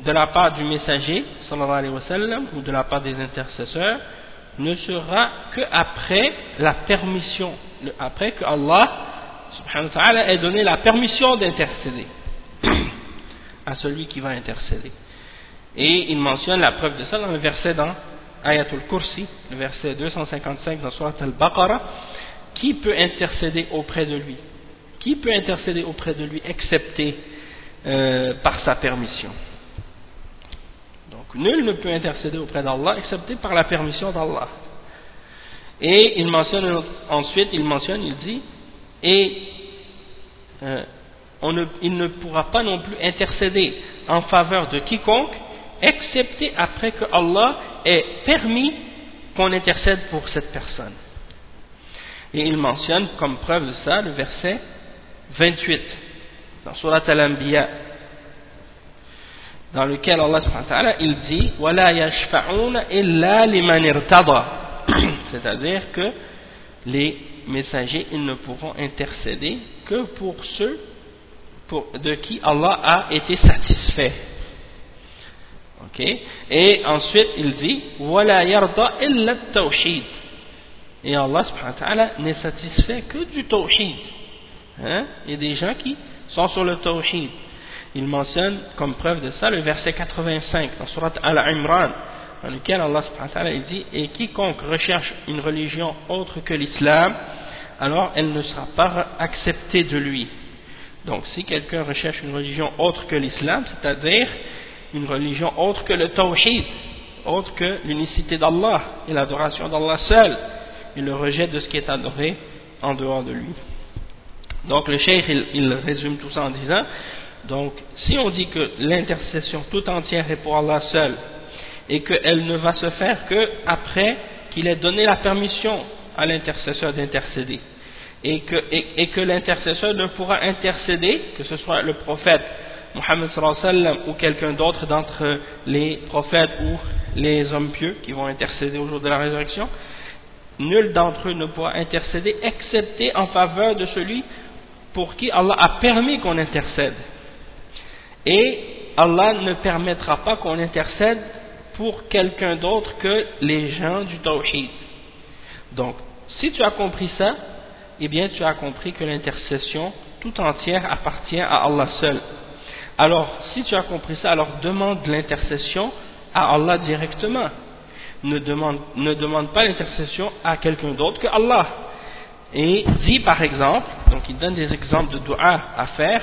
de la part du messager, sallallahu alayhi wa sallam, ou de la part des intercesseurs, ne sera qu'après la permission, après que Allah subhanahu wa ta'ala ait donné la permission d'intercéder à celui qui va intercéder. Et il mentionne la preuve de ça dans le verset dans Ayatul Kursi, le verset 255 dans Surat Al-Baqarah. Qui peut intercéder auprès de lui? Qui peut intercéder auprès de lui excepté par sa permission? Donc nul ne peut intercéder auprès d'Allah excepté par la permission d'Allah. Et il mentionne ensuite, il dit, et il ne pourra pas non plus intercéder en faveur de quiconque excepté après que Allah ait permis qu'on intercède pour cette personne. Et il mentionne comme preuve de ça le verset 28 dans Surat Al-Anbiya, dans lequel Allah subhanahu wa ta'ala il dit وَلَا يَشْفَعُونَ إِلَّا لِمَنِ ارْتَضَى, c'est-à-dire que les messagers ils ne pourront intercéder que pour ceux de qui Allah a été satisfait. Okay. Et ensuite il dit وَلَا يَرْضَى إِلَّا التَّوْحِيدِ, et Allah subhanahu wa ta'ala n'est satisfait que du tawhid. Il y a des gens qui sont sur le tawhid. Il mentionne comme preuve de ça le verset 85 dans Surat Al-Imran, dans lequel Allah subhanahu wa ta'ala il dit et quiconque recherche une religion autre que l'islam, alors elle ne sera pas acceptée de lui. Donc si quelqu'un recherche une religion autre que l'islam, c'est-à-dire une religion autre que le tawhid, autre que l'unicité d'Allah et l'adoration d'Allah seul, il le rejette de ce qui est adoré en dehors de lui. Donc le cheikh il résume tout ça en disant, donc si on dit que l'intercession tout entière est pour Allah seul et qu'elle ne va se faire que après qu'il ait donné la permission à l'intercesseur d'intercéder, et que l'intercesseur ne pourra intercéder, que ce soit le prophète Muhammad sallallahu alayhi wa sallam ou quelqu'un d'autre d'entre les prophètes ou les hommes pieux qui vont intercéder au jour de la résurrection, nul d'entre eux ne pourra intercéder excepté en faveur de celui pour qui Allah a permis qu'on intercède. Et Allah ne permettra pas qu'on intercède pour quelqu'un d'autre que les gens du tawhid. Donc, si tu as compris ça, eh bien tu as compris que l'intercession tout entière appartient à Allah seul. Alors, si tu as compris ça, alors demande l'intercession à Allah directement. Ne demande pas l'intercession à quelqu'un d'autre que Allah. Et dit par exemple, donc il donne des exemples de dua à faire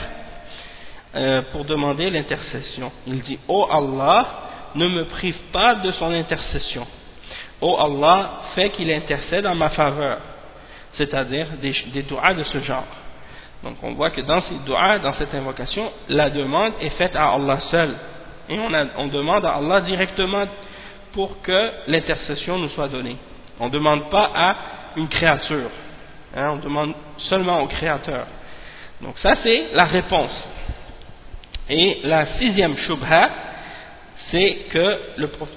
pour demander l'intercession. Il dit, ô Allah, ne me prive pas de son intercession. Ô Allah, fais qu'il intercède en ma faveur. C'est-à-dire des duas de ce genre. Donc on voit que dans ces duas, dans cette invocation, la demande est faite à Allah seul. Et on demande à Allah directement pour que l'intercession nous soit donnée. On ne demande pas à une créature. On demande seulement au Créateur. Donc ça c'est la réponse. Et la sixième shubha, c'est que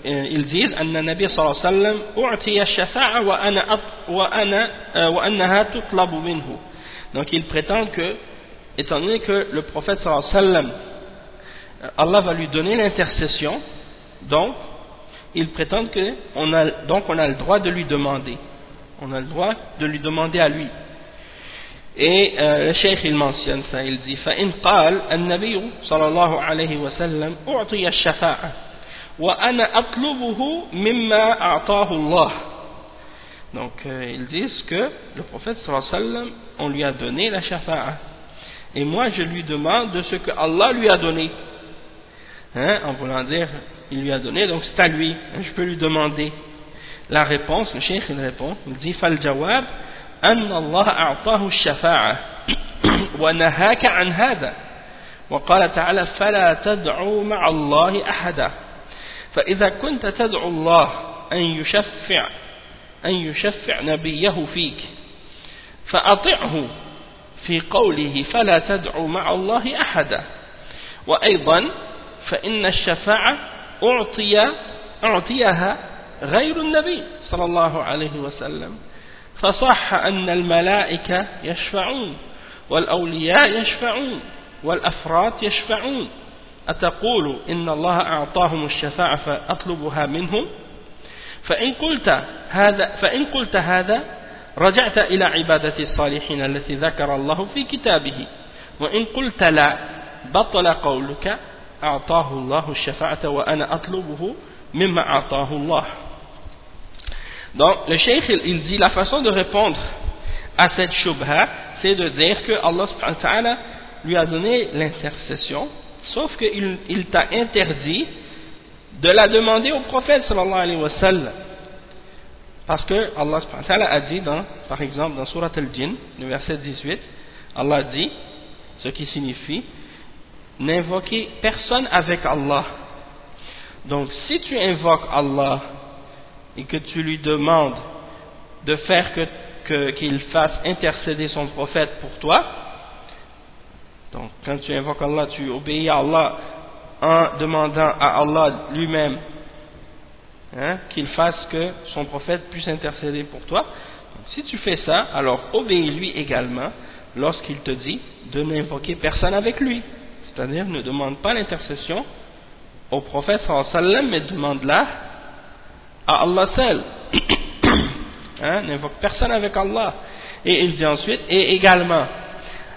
ils disent anna nabi sallallahu alayhi wa sallam u'tiya shafa'a wa annaha tutlabu minhu. Donc ils prétendent que, étant donné que le prophète sallallahu alayhi wa sallam, Allah va lui donner l'intercession, donc ils prétendent qu'on a le droit de lui demander. On a le droit de lui demander à lui. Et le cheikh il mentionne ça, il dit فَإِنْ قَالَ النَّبِيُّ صلى الله عليه وسلم أُعْطِيَ الشَّفَاعَةَ وَأَنَا أَطْلُبُهُ مِمَّا أَعْطَاهُ اللَّهُ. Donc ils disent que le prophète sallallahu alayhi wa sallam, on lui a donné la shafa'a, et moi je lui demande de ce que Allah lui a donné, en voulant dire il lui a donné, donc c'est à lui, je peux lui demander. La réponse, le cheikh il répond, il dit فَالْجَوَابِ أن الله أعطاه الشفاعة ونهاك عن هذا وقال تعالى فلا تدعوا مع الله أحدا فإذا كنت تدعو الله أن يشفع نبيه فيك فأطعه في قوله فلا تدعوا مع الله أحدا وأيضا فإن الشفاعة أعطيها غير النبي صلى الله عليه وسلم فصح أن الملائكة يشفعون والأولياء يشفعون والأفراد يشفعون أتقول إن الله أعطاهم الشفاعة فأطلبها منهم فإن قلت هذا رجعت إلى عبادة الصالحين التي ذكر الله في كتابه وإن قلت لا بطل قولك أعطاه الله الشفاعة وأنا أطلبه مما أعطاه الله. Donc le cheikh il dit la façon de répondre à cette shubha c'est de dire que Allah subhanahu wa ta'ala lui a donné l'intercession sauf qu'il t'a interdit de la demander au prophète sallallahu alayhi wa sallam parce que Allah subhanahu wa ta'ala a dit par exemple dans Surat al-Jinn le verset 18 Allah dit ce qui signifie n'invoquez personne avec Allah. Donc si tu invoques Allah et que tu lui demandes de faire qu'il fasse intercéder son prophète pour toi, donc quand tu invoques Allah, tu obéis à Allah en demandant à Allah lui-même qu'il fasse que son prophète puisse intercéder pour toi. Donc, si tu fais ça, alors obéis-lui également lorsqu'il te dit de n'invoquer personne avec lui. C'est-à-dire ne demande pas l'intercession au prophète sallallahu alayhi wa sallam, mais demande-la à Allah seul. N'invoque personne avec Allah. Et il dit ensuite, et également,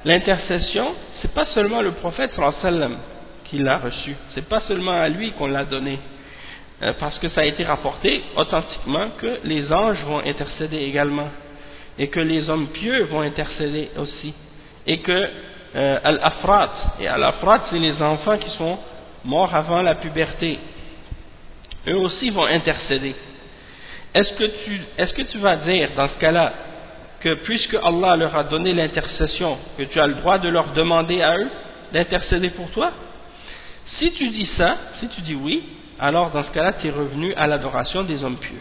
l'intercession, c'est pas seulement le prophète sallallahu alayhi wa sallam qui l'a reçu, c'est pas seulement à lui qu'on l'a donné, parce que ça a été rapporté authentiquement que les anges vont intercéder également, et que les hommes pieux vont intercéder aussi, et que Al-Afrat, et Al-Afrat c'est les enfants qui sont morts avant la puberté, eux aussi vont intercéder. Est-ce que tu vas dire dans ce cas-là que puisque Allah leur a donné l'intercession, que tu as le droit de leur demander à eux d'intercéder pour toi? Si tu dis ça, si tu dis oui, alors dans ce cas-là tu es revenu à l'adoration des hommes pieux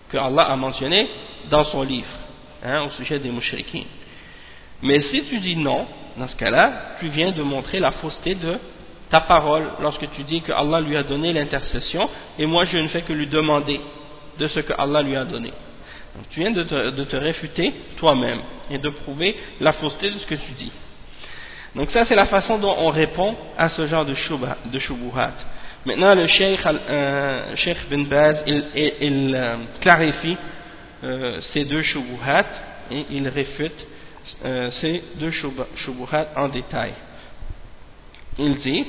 que Allah a mentionné dans son livre au sujet des mushrikines. Mais si tu dis non, dans ce cas-là tu viens de montrer la fausseté de ta parole lorsque tu dis que Allah lui a donné l'intercession et moi je ne fais que lui demander de ce que Allah lui a donné. Donc tu viens de te réfuter toi-même et de prouver la fausseté de ce que tu dis. Donc ça c'est la façon dont on répond à ce genre de shubuhat. Maintenant le Cheikh bin Baz il clarifie ces deux shubuhat et il réfute ces deux shubuhat en détail. Il dit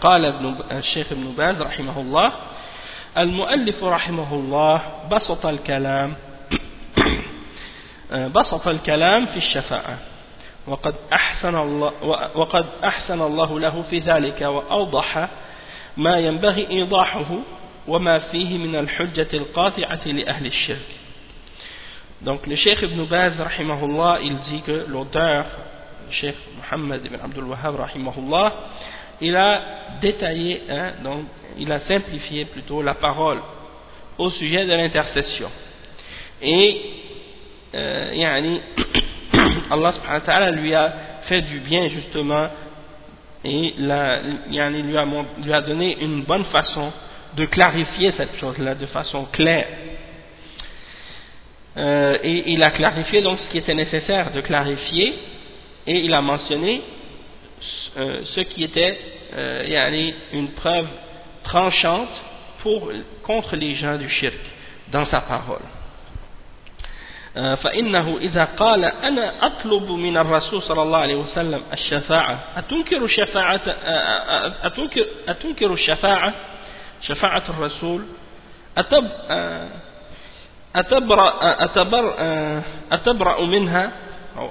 قال الشيخ ابن باز رحمه الله المؤلف رحمه الله بسط الكلام في الشفاعة وقد أحسن الله له في ذلك وأوضح ما ينبغي إيضاحه وما فيه من الحجة القاطعة لأهل الشرك. Donc le Cheikh Ibn Baz rahimahullah il dit que l'auteur Cheikh Mohammed ibn Abdul Wahhab rahimahullah il a détaillé donc il a simplifié plutôt la parole au sujet de l'intercession et Allah subhanahu wa ta'ala lui a fait du bien justement et lui a donné une bonne façon de clarifier cette chose-là de façon claire et il a clarifié donc ce qui était nécessaire de clarifier et il a mentionné ce qui était une preuve tranchante contre les gens du shirk dans sa parole. فإنه إذا قال أنا أطلب من الرسول صلى الله عليه وسلم الشفاعة أتنكر الشفاعة شفاعة الرسول أتبرأ منها أو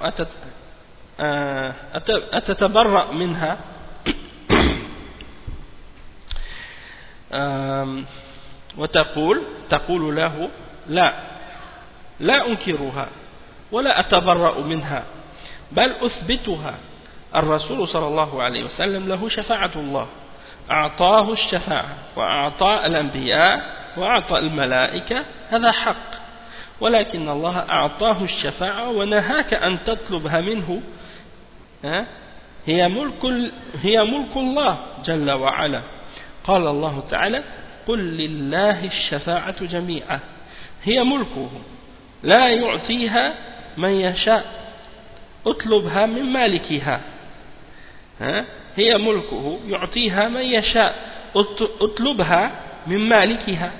أتتبرأ منها وتقول له لا أنكرها ولا أتبرأ منها بل أثبتها الرسول صلى الله عليه وسلم له شفاعة الله أعطاه الشفاعة وأعطى الأنبياء وأعطى الملائكة هذا حق ولكن الله أعطاه الشفاعة ونهاك أن تطلبها منه هي ملك الله جل وعلا قال الله تعالى قل لله الشفاعة جميعا هي ملكه لا يعطيها من يشاء اطلبها من مالكها هي ملكه يعطيها من يشاء اطلبها من مالكها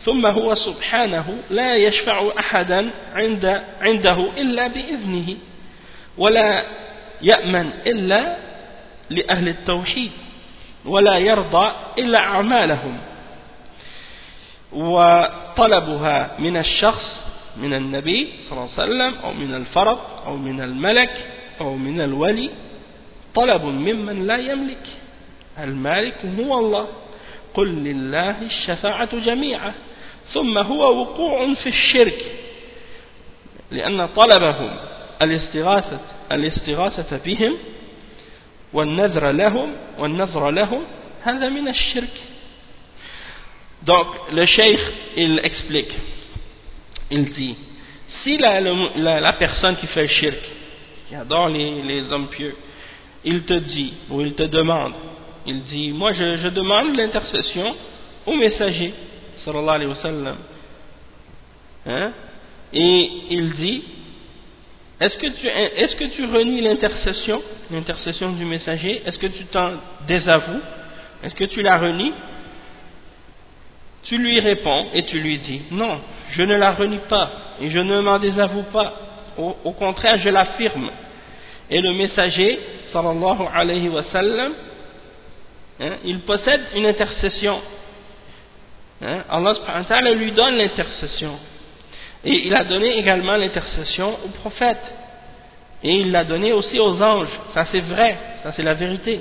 ثم هو سبحانه لا يشفع أحدا عنده إلا بإذنه ولا يأمن إلا لأهل التوحيد ولا يرضى إلا أعمالهم وطلبها من الشخص من النبي صلى الله عليه وسلم أو من الفرد أو من الملك أو من الولي طلب ممن لا يملك المالك هو الله قل لله الشفاعة جميعا ثم هو وقوع في الشرك لأن طلبهم الاستغاثة بهم والنذر لهم هذا من الشرك. Donc le cheikh il explique, il dit si la personne qui fait le shirk, qui adore les hommes pieux, il te dit ou il te demande, il dit moi je demande l'intercession au messager sallallahu alayhi wa sallam, et il dit est-ce que tu renies l'intercession du messager, est-ce que tu t'en désavoues, est-ce que tu la renies? Tu lui réponds et tu lui dis non, je ne la renie pas et je ne m'en désavoue pas, au contraire je l'affirme. Et le messager sallallahu alayhi wa sallam, il possède une intercession, Allah subhanahu wa ta'ala lui donne l'intercession et il a donné également l'intercession aux prophètes et il l'a donné aussi aux anges, ça c'est vrai, ça c'est la vérité,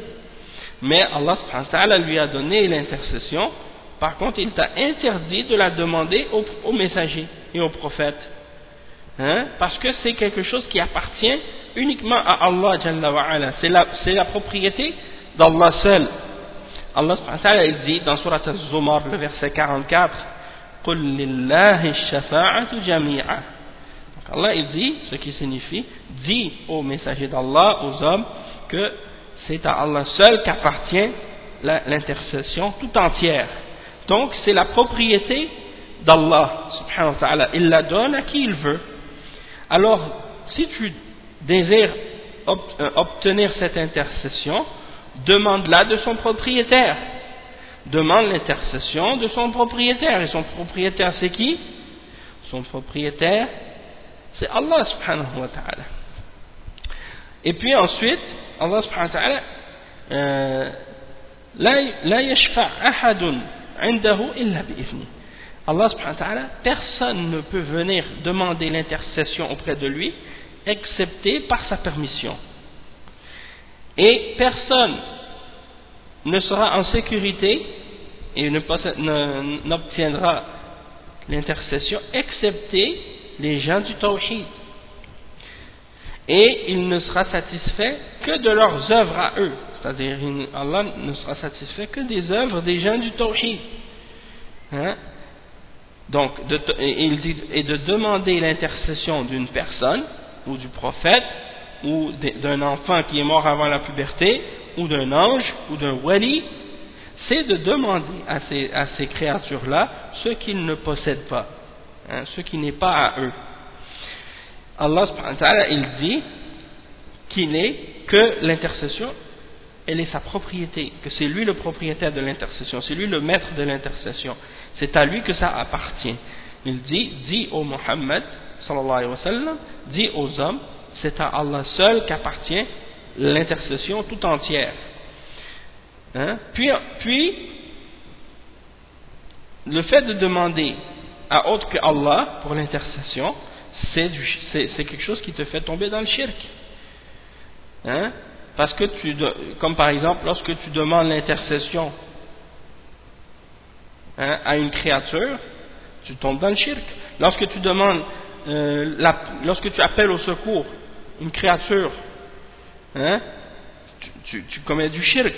mais Allah subhanahu wa ta'ala lui a donné l'intercession. Par contre, il t'a interdit de la demander aux messagers et aux prophètes, parce que c'est quelque chose qui appartient uniquement à Allah Jalla wa Ala. C'est la propriété d'Allah seul. Allah subhanahu wa ta'ala il dit dans Surat Az-Zumar, le verset 44, قُلْ لِلَّهِ الشَّفَاعَةُ جَمِيعًا. Donc Allah il dit, ce qui signifie, dit aux messagers d'Allah, aux hommes, que c'est à Allah seul qu'appartient l'intercession tout entière. Donc c'est la propriété d'Allah subhanahu wa ta'ala, il la donne à qui il veut. Alors si tu désires obtenir cette intercession, demande-la de son propriétaire, demande l'intercession de son propriétaire, et son propriétaire c'est qui? Son propriétaire c'est Allah subhanahu wa ta'ala. Et puis ensuite Allah subhanahu wa ta'ala la yashfa' ahadun عنده إلا بإذنه. Allah subhanahu wa ta'ala, personne ne peut venir demander l'intercession auprès de lui excepté par sa permission, et personne ne sera en sécurité et n'obtiendra l'intercession excepté les gens du tawhid, et il ne sera satisfait que de leurs œuvres à eux, c'est-à-dire Allah ne sera satisfait que des œuvres des gens du tawhid. Donc il dit, et de demander l'intercession d'une personne ou du prophète ou d'un enfant qui est mort avant la puberté ou d'un ange ou d'un wali, c'est de demander à ces créatures-là ce qu'ils ne possèdent pas, ce qui n'est pas à eux. Allah subhanahu wa ta'ala il dit que l'intercession elle est sa propriété, que c'est lui le propriétaire de l'intercession, c'est lui le maître de l'intercession, c'est à lui que ça appartient. Il dit au Muhammad sallallahu alayhi wa sallam, dit aux hommes, c'est à Allah seul qu'appartient l'intercession tout entière. Puis le fait de demander à autre que Allah pour l'intercession, c'est quelque chose qui te fait tomber dans le shirk. Parce que comme par exemple lorsque tu demandes l'intercession à une créature, tu tombes dans le shirk. Lorsque tu demandes lorsque tu appelles au secours une créature, tu commets du shirk.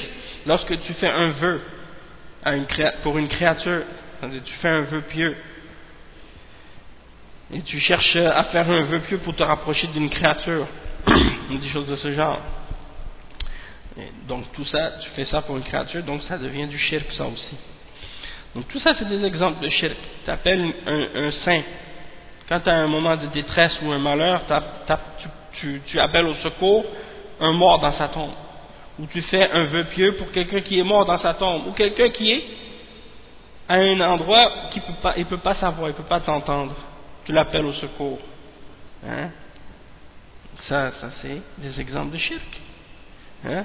Lorsque tu fais un vœu pour une créature, tu fais un vœu pieux, et tu cherches à faire un vœu pieux pour te rapprocher d'une créature, des choses de ce genre. Et donc tout ça, tu fais ça pour une créature, donc ça devient du shirk, ça aussi. Donc tout ça, c'est des exemples de shirk. Tu appelles un saint. Quand tu as un moment de détresse ou un malheur, tu appelles au secours un mort dans sa tombe. Ou tu fais un vœu pieux pour quelqu'un qui est mort dans sa tombe. Ou quelqu'un qui est à un endroit qu'il ne peut pas savoir, il ne peut pas t'entendre. Tu l'appelles au secours. Hein? Ça c'est des exemples de shirk. Hein?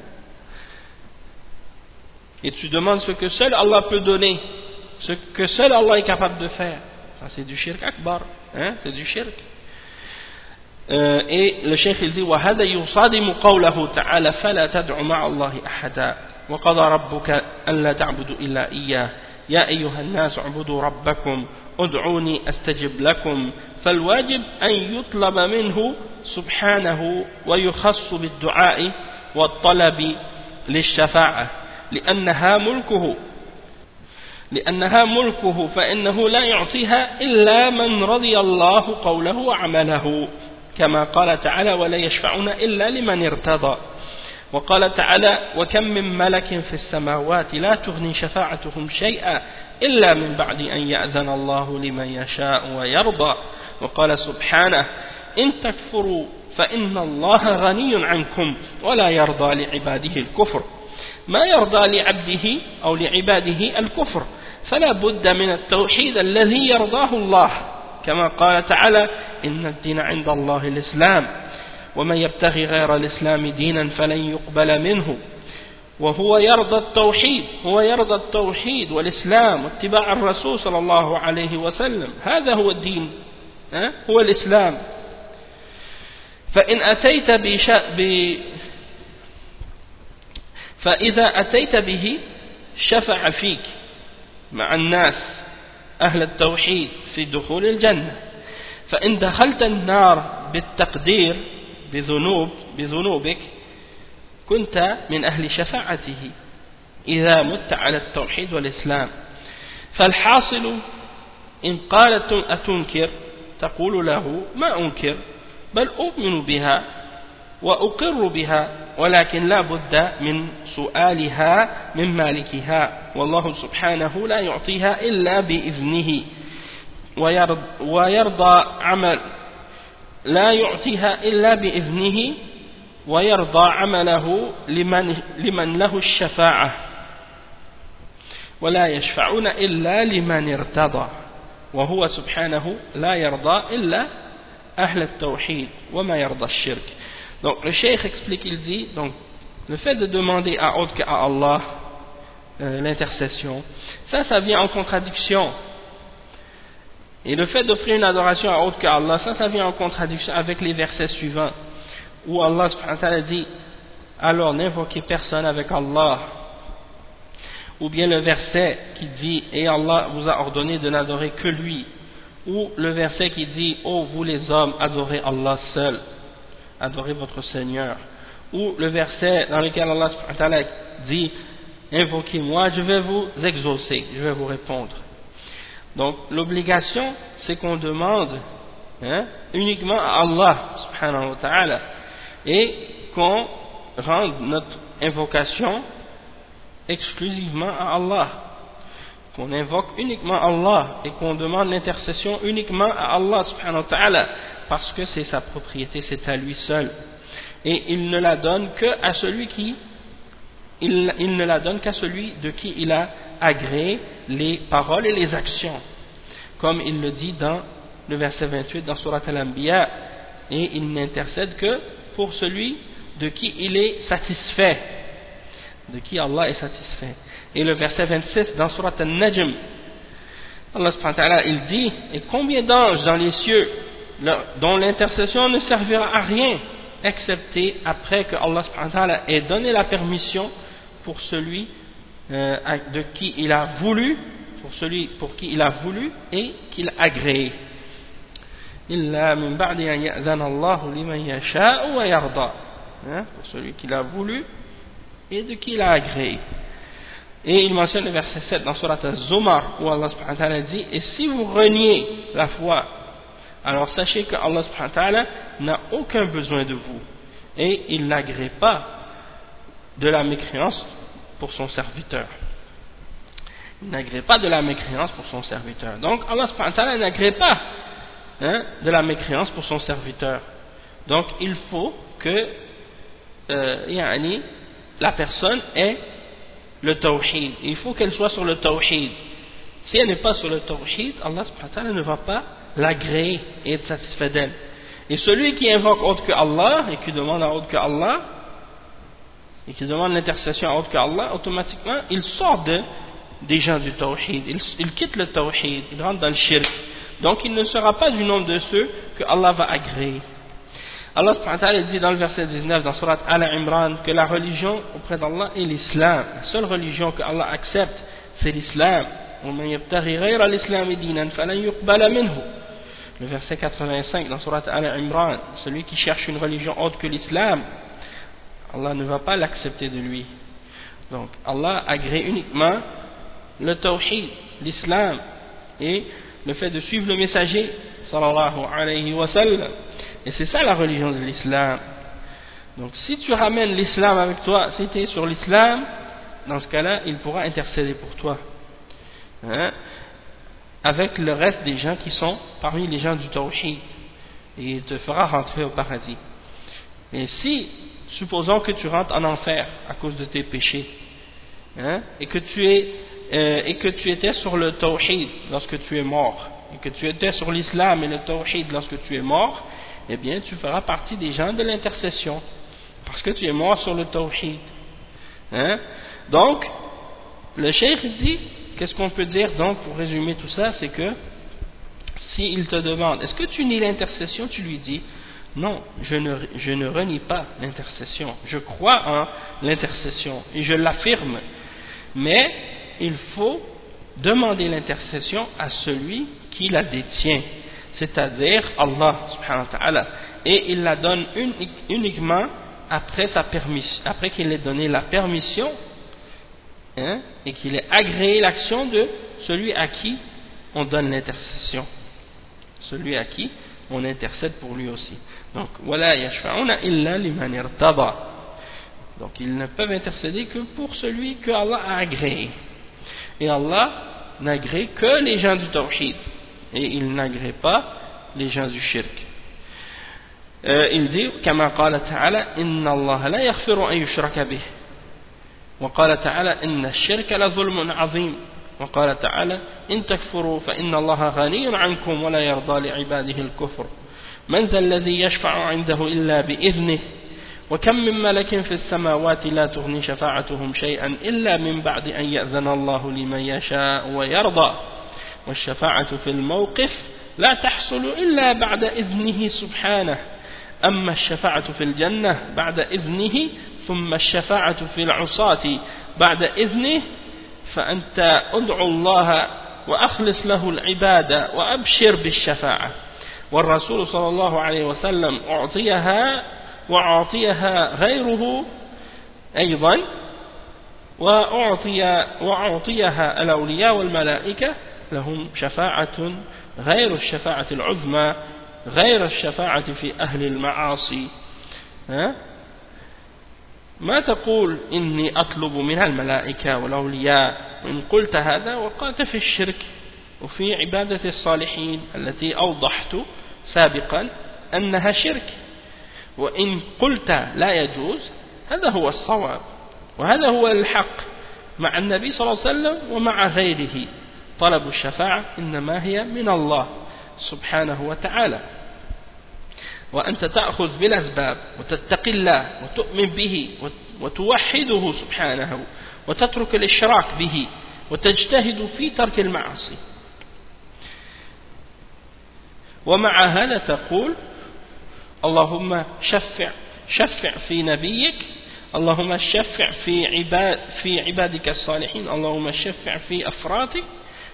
Et tu demandes ce que seul Allah peut donner, ce que seul Allah est capable de faire. Ça c'est du shirk akbar. Hein? C'est du shirk. Et le cheikh il dit وهذا يصادم قوله تعالى فلا تدع مع الله أحدا وقضى ربك ألا تعبدوا إلا إياه يا أيها الناس اعبدوا ربكم ادعوني أستجب لكم فالواجب أن يطلب منه سبحانه ويخص بالدعاء والطلب للشفاعة لأنها ملكه فإنه لا يعطيها إلا من رضي الله قوله وعمله كما قال تعالى ولا يشفعون إلا لمن ارتضى وقال تعالى وكم من ملك في السماوات لا تغني شفاعتهم شيئا إلا من بعد أن يأذن الله لمن يشاء ويرضى وقال سبحانه إن تكفروا فإن الله غني عنكم ولا يرضى لعباده الكفر ما يرضى لعبده أو لعباده الكفر فلا بد من التوحيد الذي يرضاه الله كما قال تعالى إن الدين عند الله الإسلام ومن يبتغي غير الإسلام دينا فلن يقبل منه وهو يرضى التوحيد والإسلام واتباع الرسول صلى الله عليه وسلم هذا هو الدين هو الإسلام فإذا أتيت به شفع فيك مع الناس أهل التوحيد في دخول الجنة فإن دخلت النار بالتقدير بذنوبك كنت من أهل شفاعته إذا مت على التوحيد والإسلام فالحاصل إن قالت أتنكر تقول له ما أنكر بل أؤمن بها وأقر بها ولكن لا بد من سؤالها من مالكها والله سبحانه لا يعطيها إلا بإذنه ويرضى عمل لا يعطيها إلا بإذنه ويرضى عمله لمن له الشفاعة ولا يشفعون إلا لمن ارتضى وهو سبحانه لا يرضى إلا أهل التوحيد وما يرضى الشرك. Donc le cheikh explique, il dit, donc le fait de demander à autre qu'à Allah l'intercession, ça vient en contradiction. Et le fait d'offrir une adoration à autre qu'à Allah, ça vient en contradiction avec les versets suivants, où Allah subhanahu wa ta'ala dit, alors n'invoquez personne avec Allah. Ou bien le verset qui dit, et Allah vous a ordonné de n'adorer que lui. Ou le verset qui dit, ô vous les hommes, adorez Allah seul. Adorez votre Seigneur. Ou le verset dans lequel Allah subhanahu wa ta'ala dit invoquez-moi, je vais vous exaucer, je vais vous répondre. Donc l'obligation c'est qu'on demande uniquement à Allah subhanahu wa ta'ala et qu'on rende notre invocation exclusivement à Allah, qu'on invoque uniquement Allah et qu'on demande l'intercession uniquement à Allah subhanahu wa ta'ala parce que c'est sa propriété, c'est à lui seul et il ne la donne qu'à celui de qui il a agréé les paroles et les actions, comme il le dit dans le verset 28 dans Surat Al-Anbiya, et il n'intercède que pour celui de qui il est satisfait, de qui Allah est satisfait. Et le verset 26 dans Surat Al-Najm, Allah subhanahu wa ta'ala il dit, et combien d'anges dans les cieux dont l'intercession ne servira à rien excepté après que Allah subhanahu wa ta'ala ait donné la permission pour celui de qui il a voulu, pour qui il a voulu et qu'il a agréé. Illa min ba'di an ya'zana Allahu liman yasha'u wa yarda, pour celui qu'il a voulu et de qui il a agréé. Et il mentionne le verset 7 dans Surat Az-Zumar où Allah subhanahu wa ta'ala dit, et si vous reniez la foi alors sachez que Allah subhanahu wa ta'ala n'a aucun besoin de vous et il n'agrée pas de la mécréance pour son serviteur. Il n'agrée pas de la mécréance pour son serviteur. Donc Allah subhanahu wa ta'ala n'agrée pas de la mécréance pour son serviteur. Donc il faut que la personne ait le tawhid. Il faut qu'elle soit sur le tawhid. Si elle n'est pas sur le tawhid, Allah subhanahu wa ta'ala ne va pas l'agréer et être satisfait d'elle. Et celui qui invoque autre que Allah et qui demande à autre que Allah et qui demande l'intercession à autre que Allah, automatiquement il sort des gens du tawhid, il quitte le tawhid, il rentre dans le shirk. Donc il ne sera pas du nombre de ceux que Allah va agréer. Allah subhanahu wa ta'ala dit dans le verset 19 dans Surat Al-Imran que la religion auprès d'Allah est l'islam. La seule religion que Allah accepte, c'est l'islam. Le verset 85 dans Surat Al-Imran, celui qui cherche une religion autre que l'islam, Allah ne va pas l'accepter de lui. Donc Allah agrée uniquement le tawhid, l'islam et le fait de suivre le messager sallallahu alayhi wa sallam. Et c'est ça la religion de l'islam. Donc si tu ramènes l'islam avec toi, si tu es sur l'islam, dans ce cas-là, il pourra intercéder pour toi. Avec le reste des gens qui sont parmi les gens du tawhid. Et il te fera rentrer au paradis. Et si, supposons que tu rentres en enfer à cause de tes péchés, et que tu étais sur le tawhid lorsque tu es mort, et que tu étais sur l'islam et le tawhid lorsque tu es mort, eh bien tu feras partie des gens de l'intercession, parce que tu es mort sur le tawhid. Donc, le cheikh dit, qu'est-ce qu'on peut dire donc pour résumer tout ça, c'est que s'il te demande, est-ce que tu nies l'intercession, tu lui dis, non, je ne renie pas l'intercession, je crois en l'intercession et je l'affirme, mais il faut demander l'intercession à celui qui la détient, c'est-à-dire Allah subhanahu wa ta'ala, et il la donne uniquement après sa permission, après qu'il ait donné la permission, et qu'il ait agréé l'action de celui à qui on donne l'intercession, celui à qui on intercède pour lui aussi. Donc wala yashfa'una illa liman irtada. Donc ils ne peuvent intercéder que pour celui que Allah a agréé. Et Allah n'agrée que les gens du tawhid, et il n'agrée pas les gens du shirk. Il dit كما قال تعالى إن الله لا يغفر أن يشرك به وقال تعالى إن الشرك لظلم عظيم وقال تعالى إن تكفروا فإن الله غني عنكم ولا يرضى لعباده الكفر من ذا الذي يشفع عنده إلا بإذنه وكم من ملك في السماوات لا تغني شفاعتهم شيئا إلا من بعد أن يأذن الله لمن يشاء ويرضى والشفاعة في الموقف لا تحصل إلا بعد إذنه سبحانه أما الشفاعة في الجنة بعد إذنه ثم الشفاعة في العصاة بعد إذنه فأنت أدعو الله وأخلص له العبادة وأبشر بالشفاعة والرسول صلى الله عليه وسلم وأعطيها غيره أيضا وأعطيها الأولياء والملائكة لهم شفاعة غير الشفاعة العظمى غير الشفاعة في أهل المعاصي. ما تقول إني أطلب من الملائكة والأولياء وإن قلت هذا وقعت في الشرك وفي عبادة الصالحين التي أوضحت سابقا أنها شرك، وإن قلت لا يجوز هذا هو الصواب وهذا هو الحق مع النبي صلى الله عليه وسلم ومع غيره. طلب الشفاعة إنما هي من الله سبحانه وتعالى، وأنت تأخذ بالأسباب وتتقي الله وتؤمن به وتوحده سبحانه وتترك الإشراك به وتجتهد في ترك المعاصي، ومع هذا تقول اللهم شفع في نبيك، اللهم شفع في عبادك الصالحين، اللهم شفع في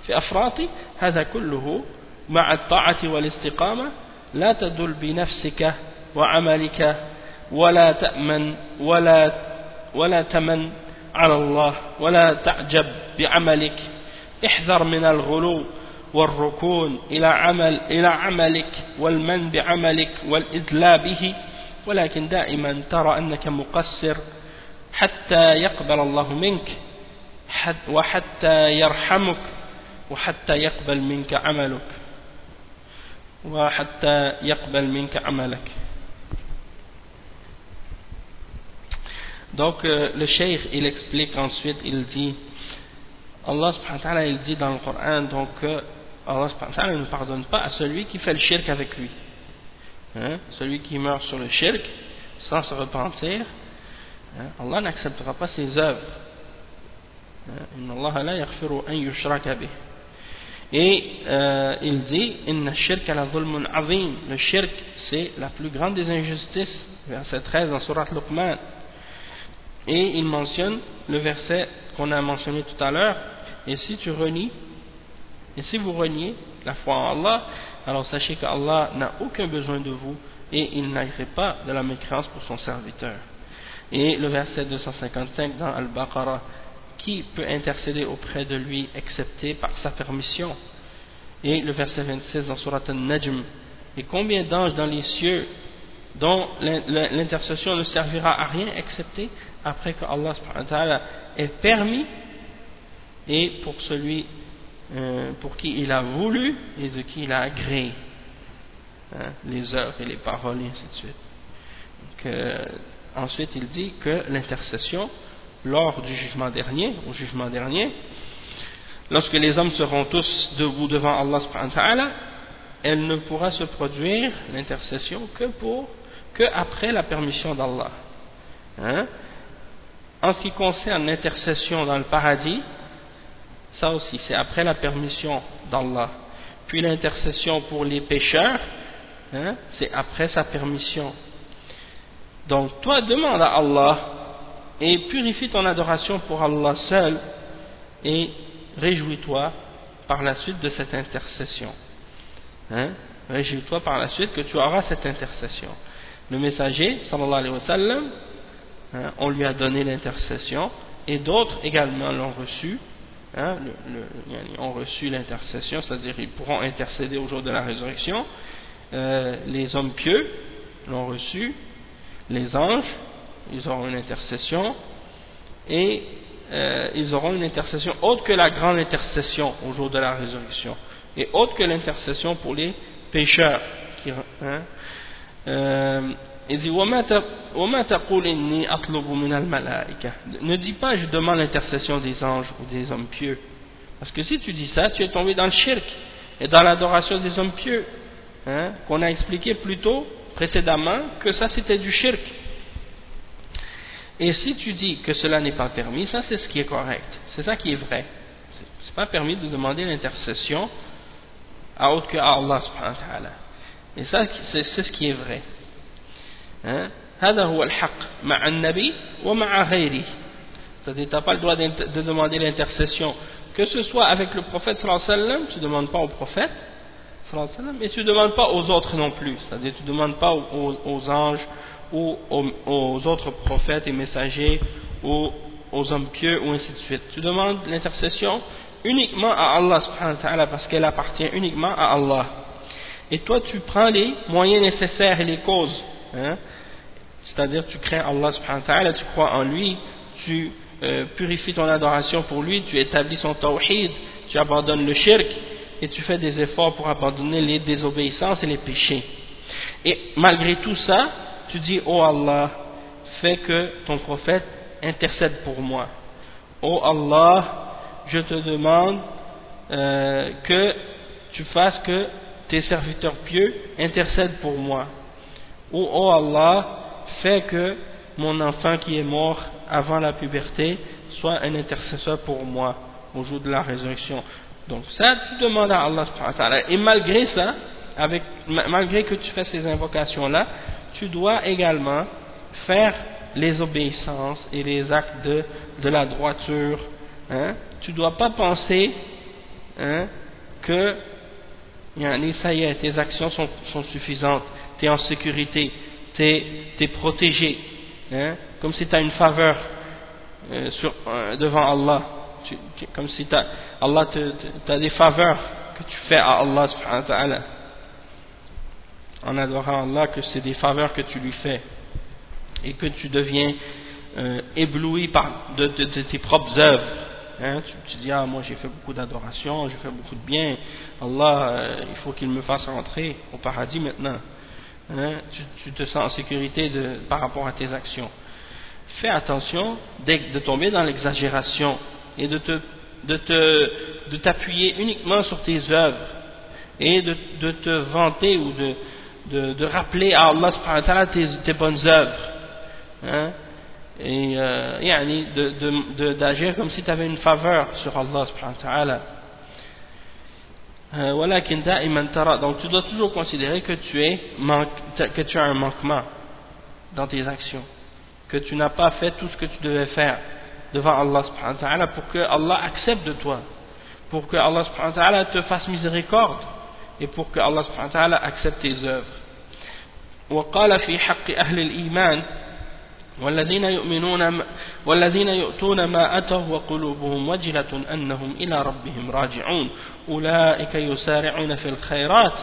أفراطي. هذا كله مع الطاعة والاستقامة لا تدل بنفسك وعملك ولا تأمن ولا تمن على الله ولا تعجب بعملك. احذر من الغلو والركون إلى عملك والمن بعملك والإدلاء به ولكن دائما ترى أنك مقصر حتى يقبل الله منك وحتى يرحمك وحتى يقبل منك عملك وحتى يقبل منك عملك. Donc le cheikh il explique ensuite, il dit Allah subhanahu wa ta'ala il dit dans le Coran donc Allah subhanahu wa ta'ala ne pardonne pas à celui qui fait le shirk avec lui, celui qui meurt sur le shirk sans se repentir, Allah n'acceptera pas ses œuvres. Inna Allah la yaghfiru an yushraka bih. Et il dit Inna shirka la dhulmun azim, le shirk c'est la plus grande des injustices, verset 13 dans Surat Luqman. Et il mentionne le verset qu'on a mentionné tout à l'heure, et si vous reniez la foi en Allah, alors sachez qu'Allah n'a aucun besoin de vous et il n'agrée pas de la mécréance pour son serviteur. Et le verset 255 dans Al-Baqarah, qui peut intercéder auprès de lui excepté par sa permission. Et le verset 26 dans Surat An-Najm, et combien d'anges dans les cieux dont l'intercession ne servira à rien excepté après que Allah subhanahu wa ta'ala ait permis et pour celui pour qui il a voulu et de qui il a agréé, les œuvres et les paroles et ainsi de suite. Donc, ensuite il dit que l'intercession lors du jugement dernier, au jugement dernier, lorsque les hommes seront tous debout devant Allah subhanahu wa ta'ala, elle ne pourra se produire l'intercession que après la permission d'Allah. En ce qui concerne l'intercession dans le paradis, ça aussi c'est après la permission d'Allah. Puis l'intercession pour les pécheurs, c'est après sa permission. Donc toi demande à Allah et purifie ton adoration pour Allah seul et réjouis-toi par la suite de cette intercession. Réjouis-toi par la suite que tu auras cette intercession. Le messager sallallahu alayhi wa sallam, on lui a donné l'intercession et d'autres également l'ont reçu, ont reçu l'intercession, c'est-à-dire ils pourront intercéder au jour de la résurrection. Les hommes pieux l'ont reçu, les anges ils auront une intercession et ils auront une intercession autre que la grande intercession au jour de la résurrection et autre que l'intercession pour les pécheurs. Il dit ne dis pas je demande l'intercession des anges ou des hommes pieux, parce que si tu dis ça tu es tombé dans le shirk et dans l'adoration des hommes pieux, qu'on a expliqué plus tôt précédemment que ça c'était du shirk. Et si tu dis que cela n'est pas permis, ça c'est ce qui est correct, c'est ça qui est vrai. C'est pas permis de demander l'intercession à autre que à Allah subhanahu wa ta'ala. Et ça c'est ce qui est vrai. هذا هو الحق مع النبي ومع غيره. C'est-à-dire tu n'as pas le droit de demander l'intercession, que ce soit avec le prophète sallallahu alayhi wa sallam, tu ne demandes pas au prophète sallallahu alayhi wa sallam, et tu ne demandes pas aux autres non plus, c'est-à-dire tu ne demandes pas aux anges ou aux autres prophètes et messagers ou aux hommes pieux ou ainsi de suite. Tu demandes l'intercession uniquement à Allah subhanahu wa ta'ala parce qu'elle appartient uniquement à Allah. Et toi tu prends les moyens nécessaires et les causes, c'est-à-dire tu crains Allah subhanahu wa ta'ala, tu crois en lui, tu purifies ton adoration pour lui, tu établis son tawhid, tu abandonnes le shirk et tu fais des efforts pour abandonner les désobéissances et les péchés. Et malgré tout ça, tu dis oh Allah, fais que ton prophète intercède pour moi. Oh Allah, je te demande que tu fasses que tes serviteurs pieux intercèdent pour moi. Oh Allah, fais que mon enfant qui est mort avant la puberté soit un intercesseur pour moi au jour de la résurrection. Donc ça tu demandes à Allah subhanahu wa ta'ala. Et malgré ça, malgré que tu fais ces invocations là, tu dois également faire les obéissances et les actes de la droiture. Tu ne dois pas penser que ça y est, tes actions sont suffisantes, tu es en sécurité, tu es protégé, comme si tu as une faveur devant Allah, comme si Allah t'as des faveurs que tu fais à Allah subhanahu wa ta'ala, en adorant Allah, que c'est des faveurs que tu lui fais et que tu deviens ébloui de tes propres œuvres, hein? Tu dis ah moi j'ai fait beaucoup d'adoration, j'ai fait beaucoup de bien, Allah il faut qu'il me fasse rentrer au paradis maintenant, hein? Tu te sens en sécurité par rapport à tes actions. Fais attention de tomber dans l'exagération et de t'appuyer uniquement sur tes œuvres et de te vanter ou de rappeler à Allah subhanahu wa ta'ala tes bonnes œuvres, hein? Et d'agir comme si tu avais une faveur sur Allah subhanahu wa ta'ala. Donc tu dois toujours considérer que tu as un manquement dans tes actions, que tu n'as pas fait tout ce que tu devais faire devant Allah subhanahu wa ta'ala pour que Allah accepte de toi, pour que Allah subhanahu wa ta'ala te fasse miséricorde et pour que Allah subhanahu wa ta'ala accepte tes œuvres. وقال في حق أهل الإيمان والذين يؤتون ما أتوا وقلوبهم وجلة أنهم إلى ربهم راجعون أولئك يسارعون في الخيرات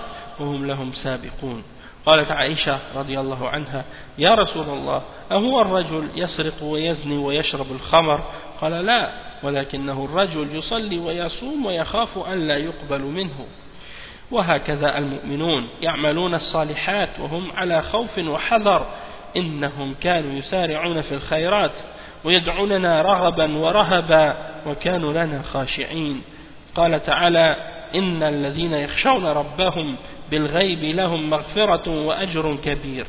وهم لهم سابقون. قالت عائشة رضي الله عنها يا رسول الله أهو الرجل يسرق ويزني ويشرب الخمر؟ قال لا ولكنه الرجل يصلي ويصوم ويخاف أن لا يقبل منه. وهكذا المؤمنون يعملون الصالحات وهم على خوف وحذر إنهم كانوا يسارعون في الخيرات ويدعوننا رغبا ورهبا وكانوا لنا خاشعين. قال تعالى إن الذين يخشون ربهم بالغيب لهم مغفرة وأجر كبير.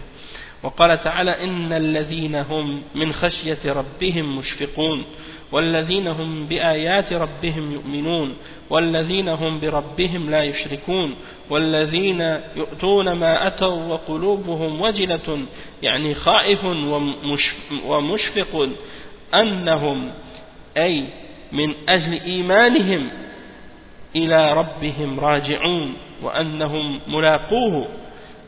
وقال تعالى إن الذين هم من خشية ربهم مشفقون والذين هم بآيات ربهم يؤمنون والذين هم بربهم لا يشركون والذين يؤتون ما أتوا وقلوبهم وجلة يعني خائف ومشفق أنهم أي من أجل إيمانهم إلى ربهم راجعون وأنهم ملاقوه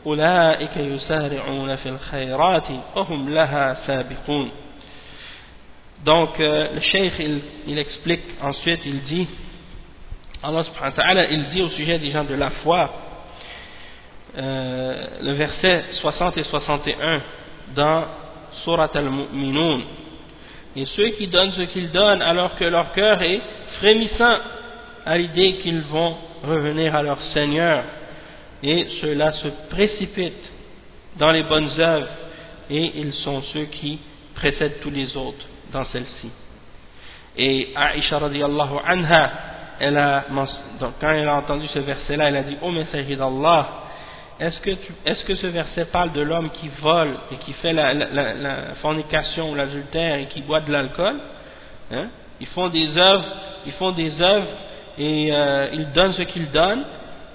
أولئك يسارعون في الخيرات وهم لها سابقون. Donc le cheikh il explique ensuite, il dit, Allah subhanahu wa ta'ala il dit au sujet des gens de la foi, le verset 60 et 61 dans Surat al-Mu'minun, et ceux qui donnent ce qu'ils donnent alors que leur cœur est frémissant à l'idée qu'ils vont revenir à leur Seigneur, et ceux-là se précipitent dans les bonnes œuvres et ils sont ceux qui précèdent tous les autres dans celle-ci. Et Aïcha radiyallahu anha, donc quand elle a entendu ce verset-là, elle a dit: ô messager d'Allah, est-ce que ce verset parle de l'homme qui vole et qui fait la fornication ou l'adultère et qui boit de l'alcool, hein? Ils font des œuvres et ils donnent ce qu'ils donnent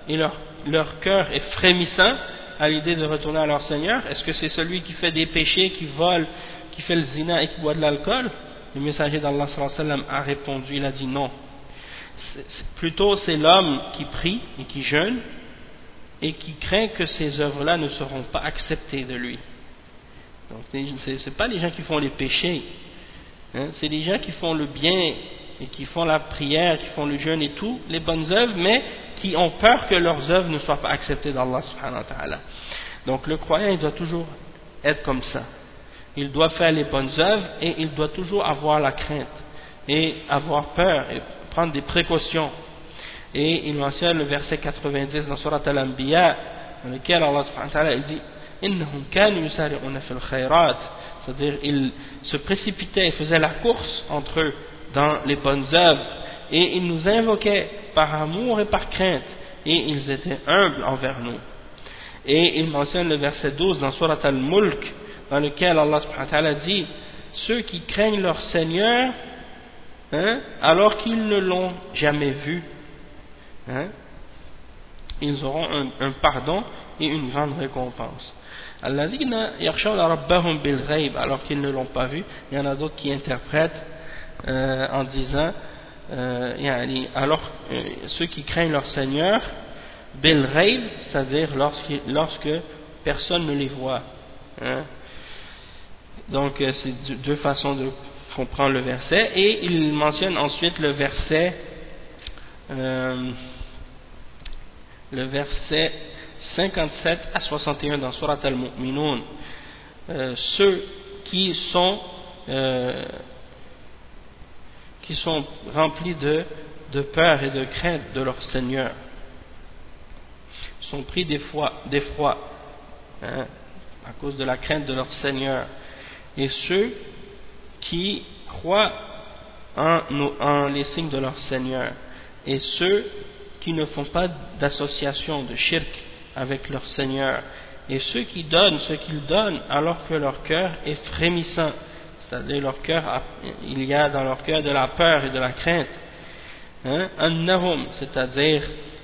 et leur cœur est frémissant à l'idée de retourner à leur Seigneur. Est-ce que c'est celui qui fait des péchés, qui vole, qui fait le zina et qui boit de l'alcool? Le messager d'Allah sallallahu alayhi wa sallam a répondu, il a dit non. Plutôt c'est l'homme qui prie et qui jeûne et qui craint que ces œuvres-là ne seront pas acceptées de lui. Donc c'est pas les gens qui font les péchés, hein? C'est les gens qui font le bien et qui font la prière, qui font le jeûne et tout, les bonnes œuvres, mais qui ont peur que leurs œuvres ne soient pas acceptées d'Allah subhanahu wa ta'ala. Donc le croyant il doit toujours être comme ça. Il doit faire les bonnes œuvres et il doit toujours avoir la crainte et avoir peur et prendre des précautions. Et il mentionne le verset 90 dans Surat al-Anbiya, dans lequel Allah subhanahu wa ta'ala dit: innahum kanu yusari'una fil khayrat, c'est-à-dire ils se précipitaient et faisaient la course entre eux dans les bonnes œuvres, et ils nous invoquaient par amour et par crainte, et ils étaient humbles envers nous. Et il mentionne le verset 12 dans Surat al-Mulk, dans lequel Allah subhanahu wa ta'ala dit: ceux qui craignent leur Seigneur, hein, alors qu'ils ne l'ont jamais vu, hein, ils auront un pardon et une grande récompense. Alladhina yakhshawna rabbahum bil ghaib, alors qu'ils ne l'ont pas vu. Il y en a d'autres qui interprètent en disant alors ceux qui craignent leur Seigneur bil ghaib, c'est-à-dire lorsque personne ne les voit, hein. Donc c'est deux façons de comprendre le verset. Et il mentionne ensuite le verset le verset 57 à 61 dans Surat Al-Mu'minun, ceux qui sont remplis de peur et de crainte de leur Seigneur, sont pris d'effroi, hein, à cause de la crainte de leur Seigneur, et ceux qui croient en les signes de leur Seigneur, et ceux qui ne font pas d'association de shirk avec leur Seigneur, et ceux qui donnent ce qu'ils donnent alors que leur cœur est frémissant, c'est-à-dire leur cœur, il y a dans leur cœur de la peur et de la crainte, hein, annahum, c'est-à-dire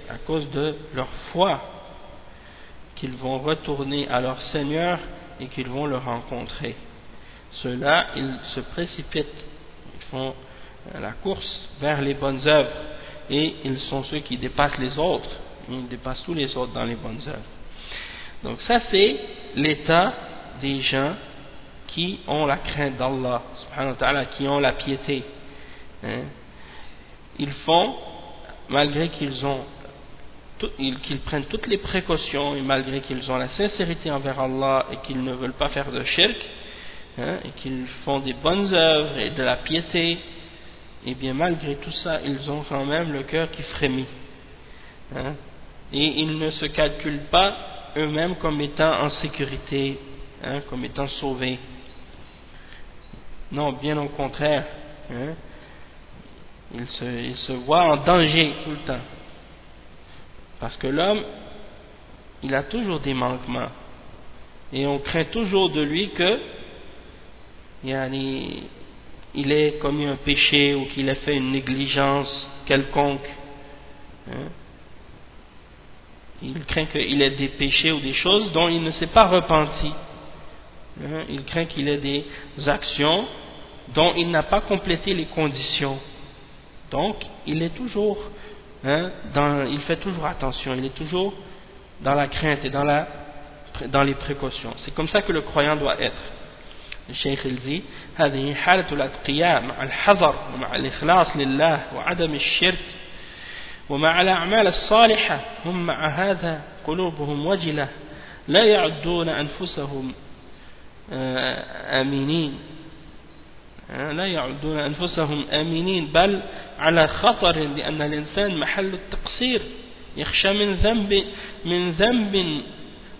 à cause de leur foi, qu'ils vont retourner à leur Seigneur et qu'ils vont le rencontrer. Ceux-là, ils se précipitent, ils font la course vers les bonnes œuvres, et ils sont ceux qui dépassent les autres, ils dépassent tous les autres dans les bonnes œuvres. Donc ça, c'est l'état des gens qui ont la crainte d'Allah subhanahu wa ta'ala, qui ont la piété, hein. Ils font, malgré qu'ils prennent toutes les précautions, et malgré qu'ils ont la sincérité envers Allah et qu'ils ne veulent pas faire de shirk, hein, et qu'ils font des bonnes œuvres et de la piété, et bien malgré tout ça, ils ont quand même le cœur qui frémit, hein, et ils ne se calculent pas eux-mêmes comme étant en sécurité, hein, comme étant sauvés. Non, bien au contraire, hein, ils se voient en danger tout le temps, parce que l'homme, il a toujours des manquements, et on craint toujours de lui que il ait commis un péché ou qu'il ait fait une négligence quelconque, hein. Il craint qu'il ait des péchés ou des choses dont il ne s'est pas repenti, hein. Il craint qu'il ait des actions dont il n'a pas complété les conditions. Donc il est toujours, hein, il fait toujours attention, il est toujours dans la crainte et dans les précautions. C'est comme ça que le croyant doit être. Le Cheikh il dit هذه حالة الأتقياء مع الحذر ومع الإخلاص لله وعدم الشرك ومع الأعمال الصالحة هم مع هذا قلوبهم وجلة لا يعدون أنفسهم آمنين بل على خطر لأن الإنسان محل التقصير يخشى من ذنب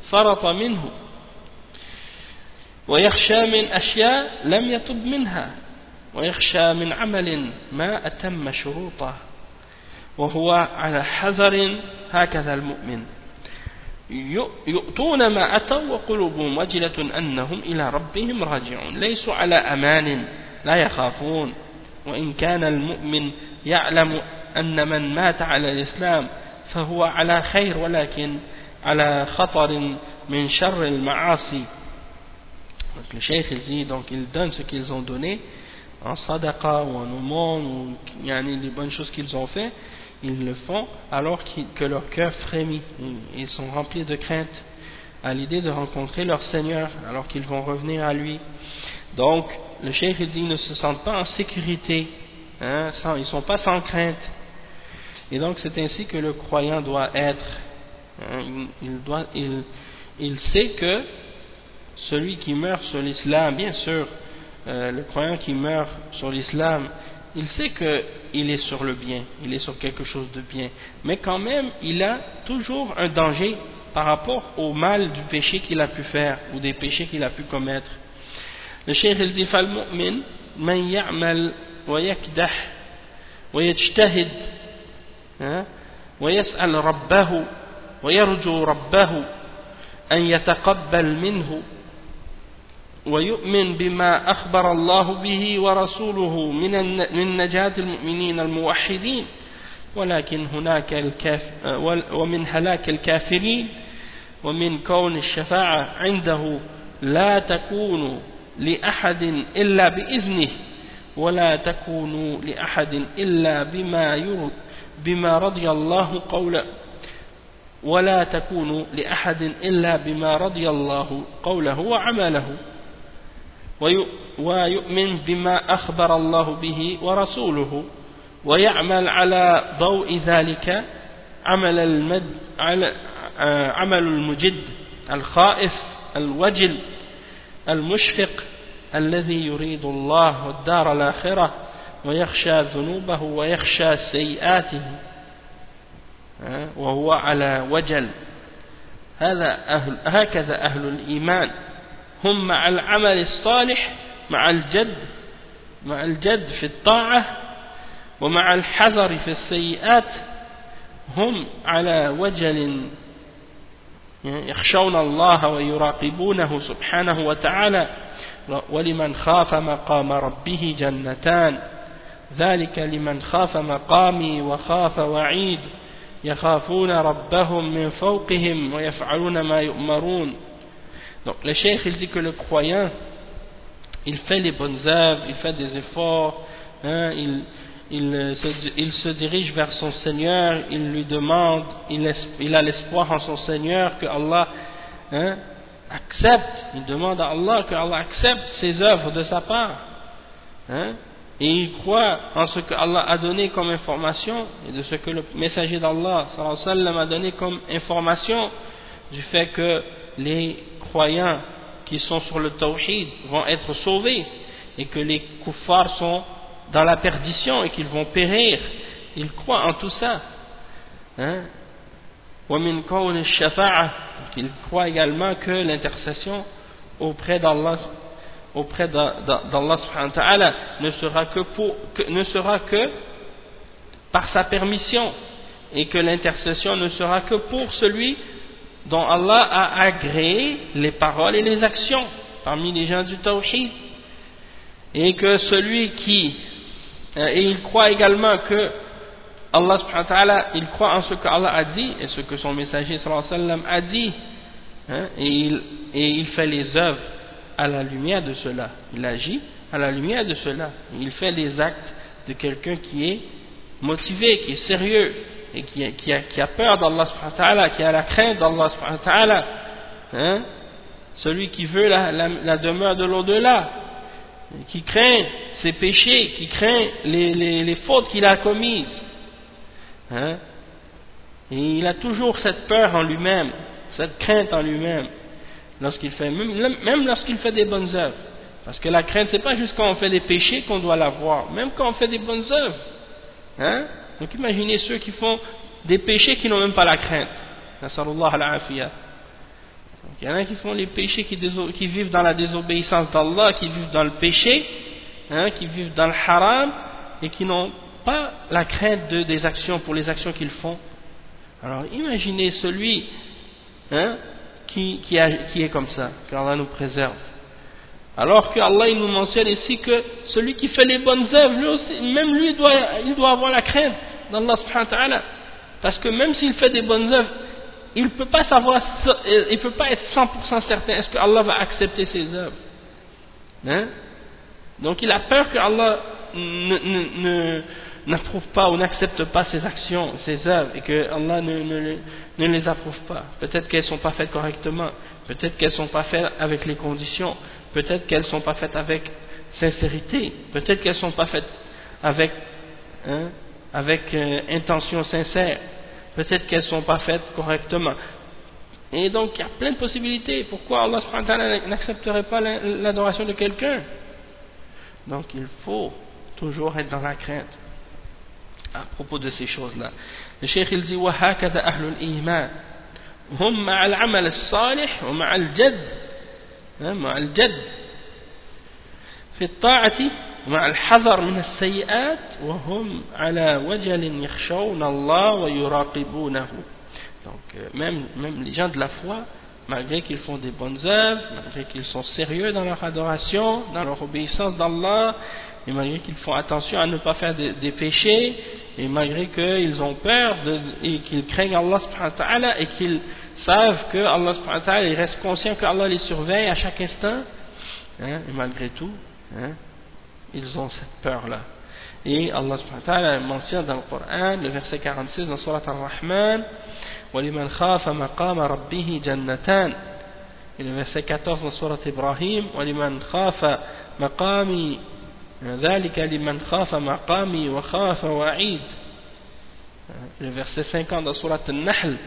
فرط منه ويخشى من أشياء لم يتب منها ويخشى من عمل ما أتم شروطه وهو على حذر هكذا المؤمن يؤتون ما أتوا وقلوبهم وجلة أنهم إلى ربهم راجعون ليسوا على أمان لا يخافون وإن كان المؤمن يعلم أن من مات على الإسلام فهو على خير ولكن على خطر من شر المعاصي. Donc le cheikh il dit, donc ils donnent ce qu'ils ont donné en sadaqa ou en aumône ou les bonnes choses qu'ils ont fait, ils le font alors que leur cœur frémit, ils sont remplis de crainte à l'idée de rencontrer leur Seigneur alors qu'ils vont revenir à lui. Donc le cheikh il dit, ils ne se sentent pas en sécurité, hein, ils ne sont pas sans crainte, et donc c'est ainsi que le croyant doit être, hein, il sait que celui qui meurt sur l'islam, bien sûr, le croyant qui meurt sur l'islam, il sait qu'il est sur le bien, il est sur quelque chose de bien, mais quand même il a toujours un danger par rapport au mal du péché qu'il a pu faire ou des péchés qu'il a pu commettre. Le cheikh il dit فالمؤمن من يعمل ويكدح ويجتهد ويسأل ربه ويرجو ربه أن يتقبل منه ويؤمن بما أخبر الله به ورسوله من نجاة المؤمنين الموحدين ولكن هناك ومن هلاك الكافرين ومن كون الشفاعة عنده لا تكون لأحد إلا بإذنه ولا تكون لأحد إلا بما رضي الله قوله ولا تكون لأحد إلا بما رضي الله قوله وعمله ويؤمن بما أخبر الله به ورسوله ويعمل على ضوء ذلك عمل المجد الخائف الوجل المشفق الذي يريد الله الدار الآخرة ويخشى ذنوبه ويخشى سيئاته وهو على وجل. هكذا أهل الإيمان هم مع العمل الصالح مع الجد في الطاعة ومع الحذر في السيئات هم على وجل يخشون الله ويراقبونه سبحانه وتعالى. ولمن خاف مقام ربه جنتان ذلك لمن خاف مقامي وخاف وعيد يخافون ربهم من فوقهم ويفعلون ما يؤمرون. Donc le cheikh il dit que le croyant il fait les bonnes œuvres, il fait des efforts, il se dirige vers son Seigneur, il lui demande, il a l'espoir en son Seigneur que Allah accepte, il demande à Allah que Allah accepte ses œuvres de sa part, et il croit en ce que Allah a donné comme information et de ce que le messager d'Allah sallallahu alayhi wa sallam a donné comme information du fait que les croyants qui sont sur le tawhid vont être sauvés et que les kuffars sont dans la perdition et qu'ils vont périr. Il croit en tout ça. وَمِنْ كَوْنِ الشَّفَاعَةِ. Il croit également que l'intercession auprès d'Allah subhanahu wa ta'ala ne sera que par sa permission, et que l'intercession ne sera que pour celui dont Allah a agréé les paroles et les actions parmi les gens du tawhid, et que celui qui et il croit également que Allah subhanahu wa ta'ala, il croit en ce que Allah a dit et ce que son messager sallallahu alayhi wa sallam a dit, et il fait les œuvres à la lumière de cela, il agit à la lumière de cela, il fait les actes de quelqu'un qui est motivé, qui est sérieux et qui a peur d'Allah subhanahu wa ta'ala, qui a la crainte d'Allah subhanahu wa ta'ala, celui qui veut la demeure de l'au-delà, qui craint ses péchés, qui craint les fautes qu'il a commises, et il a toujours cette peur en lui-même, cette crainte en lui-même lorsqu'il fait, même lorsqu'il fait des bonnes œuvres, parce que la crainte c'est pas juste quand on fait des péchés qu'on doit l'avoir, même quand on fait des bonnes œuvres, donc imaginez ceux qui font des péchés qui n'ont même pas la crainte. Nasallallahu al-afiyah. Il y en a qui font les péchés, qui vivent dans la désobéissance d'Allah, qui vivent dans le péché, qui vivent dans le haram, et qui n'ont pas la crainte des actions, pour les actions qu'ils font. Alors imaginez celui qui est comme ça, qu'Allah nous préserve. Alors que Allah il nous mentionne ici que celui qui fait les bonnes œuvres, lui aussi, même lui il doit avoir la crainte d'Allah subhanahu wa ta'ala, parce que même s'il fait des bonnes œuvres, il ne peut pas savoir, il peut pas être 100% certain est-ce que Allah va accepter ses œuvres. Donc il a peur que Allah n'approuve pas ou n'accepte pas ses actions, ses œuvres, et que Allah ne les approuve pas. Peut-être qu'elles ne sont pas faites correctement, peut-être qu'elles ne sont pas faites avec les conditions, peut-être qu'elles ne sont pas faites avec sincérité, peut-être qu'elles ne sont pas faites avec intention sincère, peut-être qu'elles ne sont pas faites correctement. Et donc il y a plein de possibilités. Pourquoi Allah subhanahu wa ta'ala n'accepterait pas l'adoration de quelqu'un? Donc il faut toujours être dans la crainte à propos de ces choses-là. Le cheikh il dit وَهَكَذَا أَهْلُ الْإِيمَانِ هُمْ مَعَ الْعَمَلِ الصَّالِحِ وَمَعَ الْجَدِّ مع الجد في الطاعة مع الحذر من السيئات وهم على وجل يخشون الله ويراقبونه. Donc même les gens de la foi, malgré qu'ils font des bonnes œuvres, malgré qu'ils sont sérieux dans leur adoration, dans leur obéissance d'Allah, et malgré qu'ils font attention à ne pas faire des péchés, et malgré qu'ils ont peur et qu'ils craignent Allah subhanahu wa ta'ala, et qu'ils savent que Allah subhanahu wa ta'ala, ils restent conscients que Allah les surveille à chaque instant, et malgré tout, ils ont cette peur-là. Et Allah subhanahu wa ta'ala mentionne dans le Coran, le verset 46 dans Surat Ar-Rahman, وَلِمَنْ خَافَ مَقَامَ رَبِّهِ جَنَّتَانِ, et le verset 14 dans Surat Ibrahim, وَلِمَنْ خَافَ مَقَامِي ذَلِكَ لِمَنْ خَافَ مَقَامِي وَخَافَ وَعِيدِ. Le verset 50 dans Surat An-Nahl,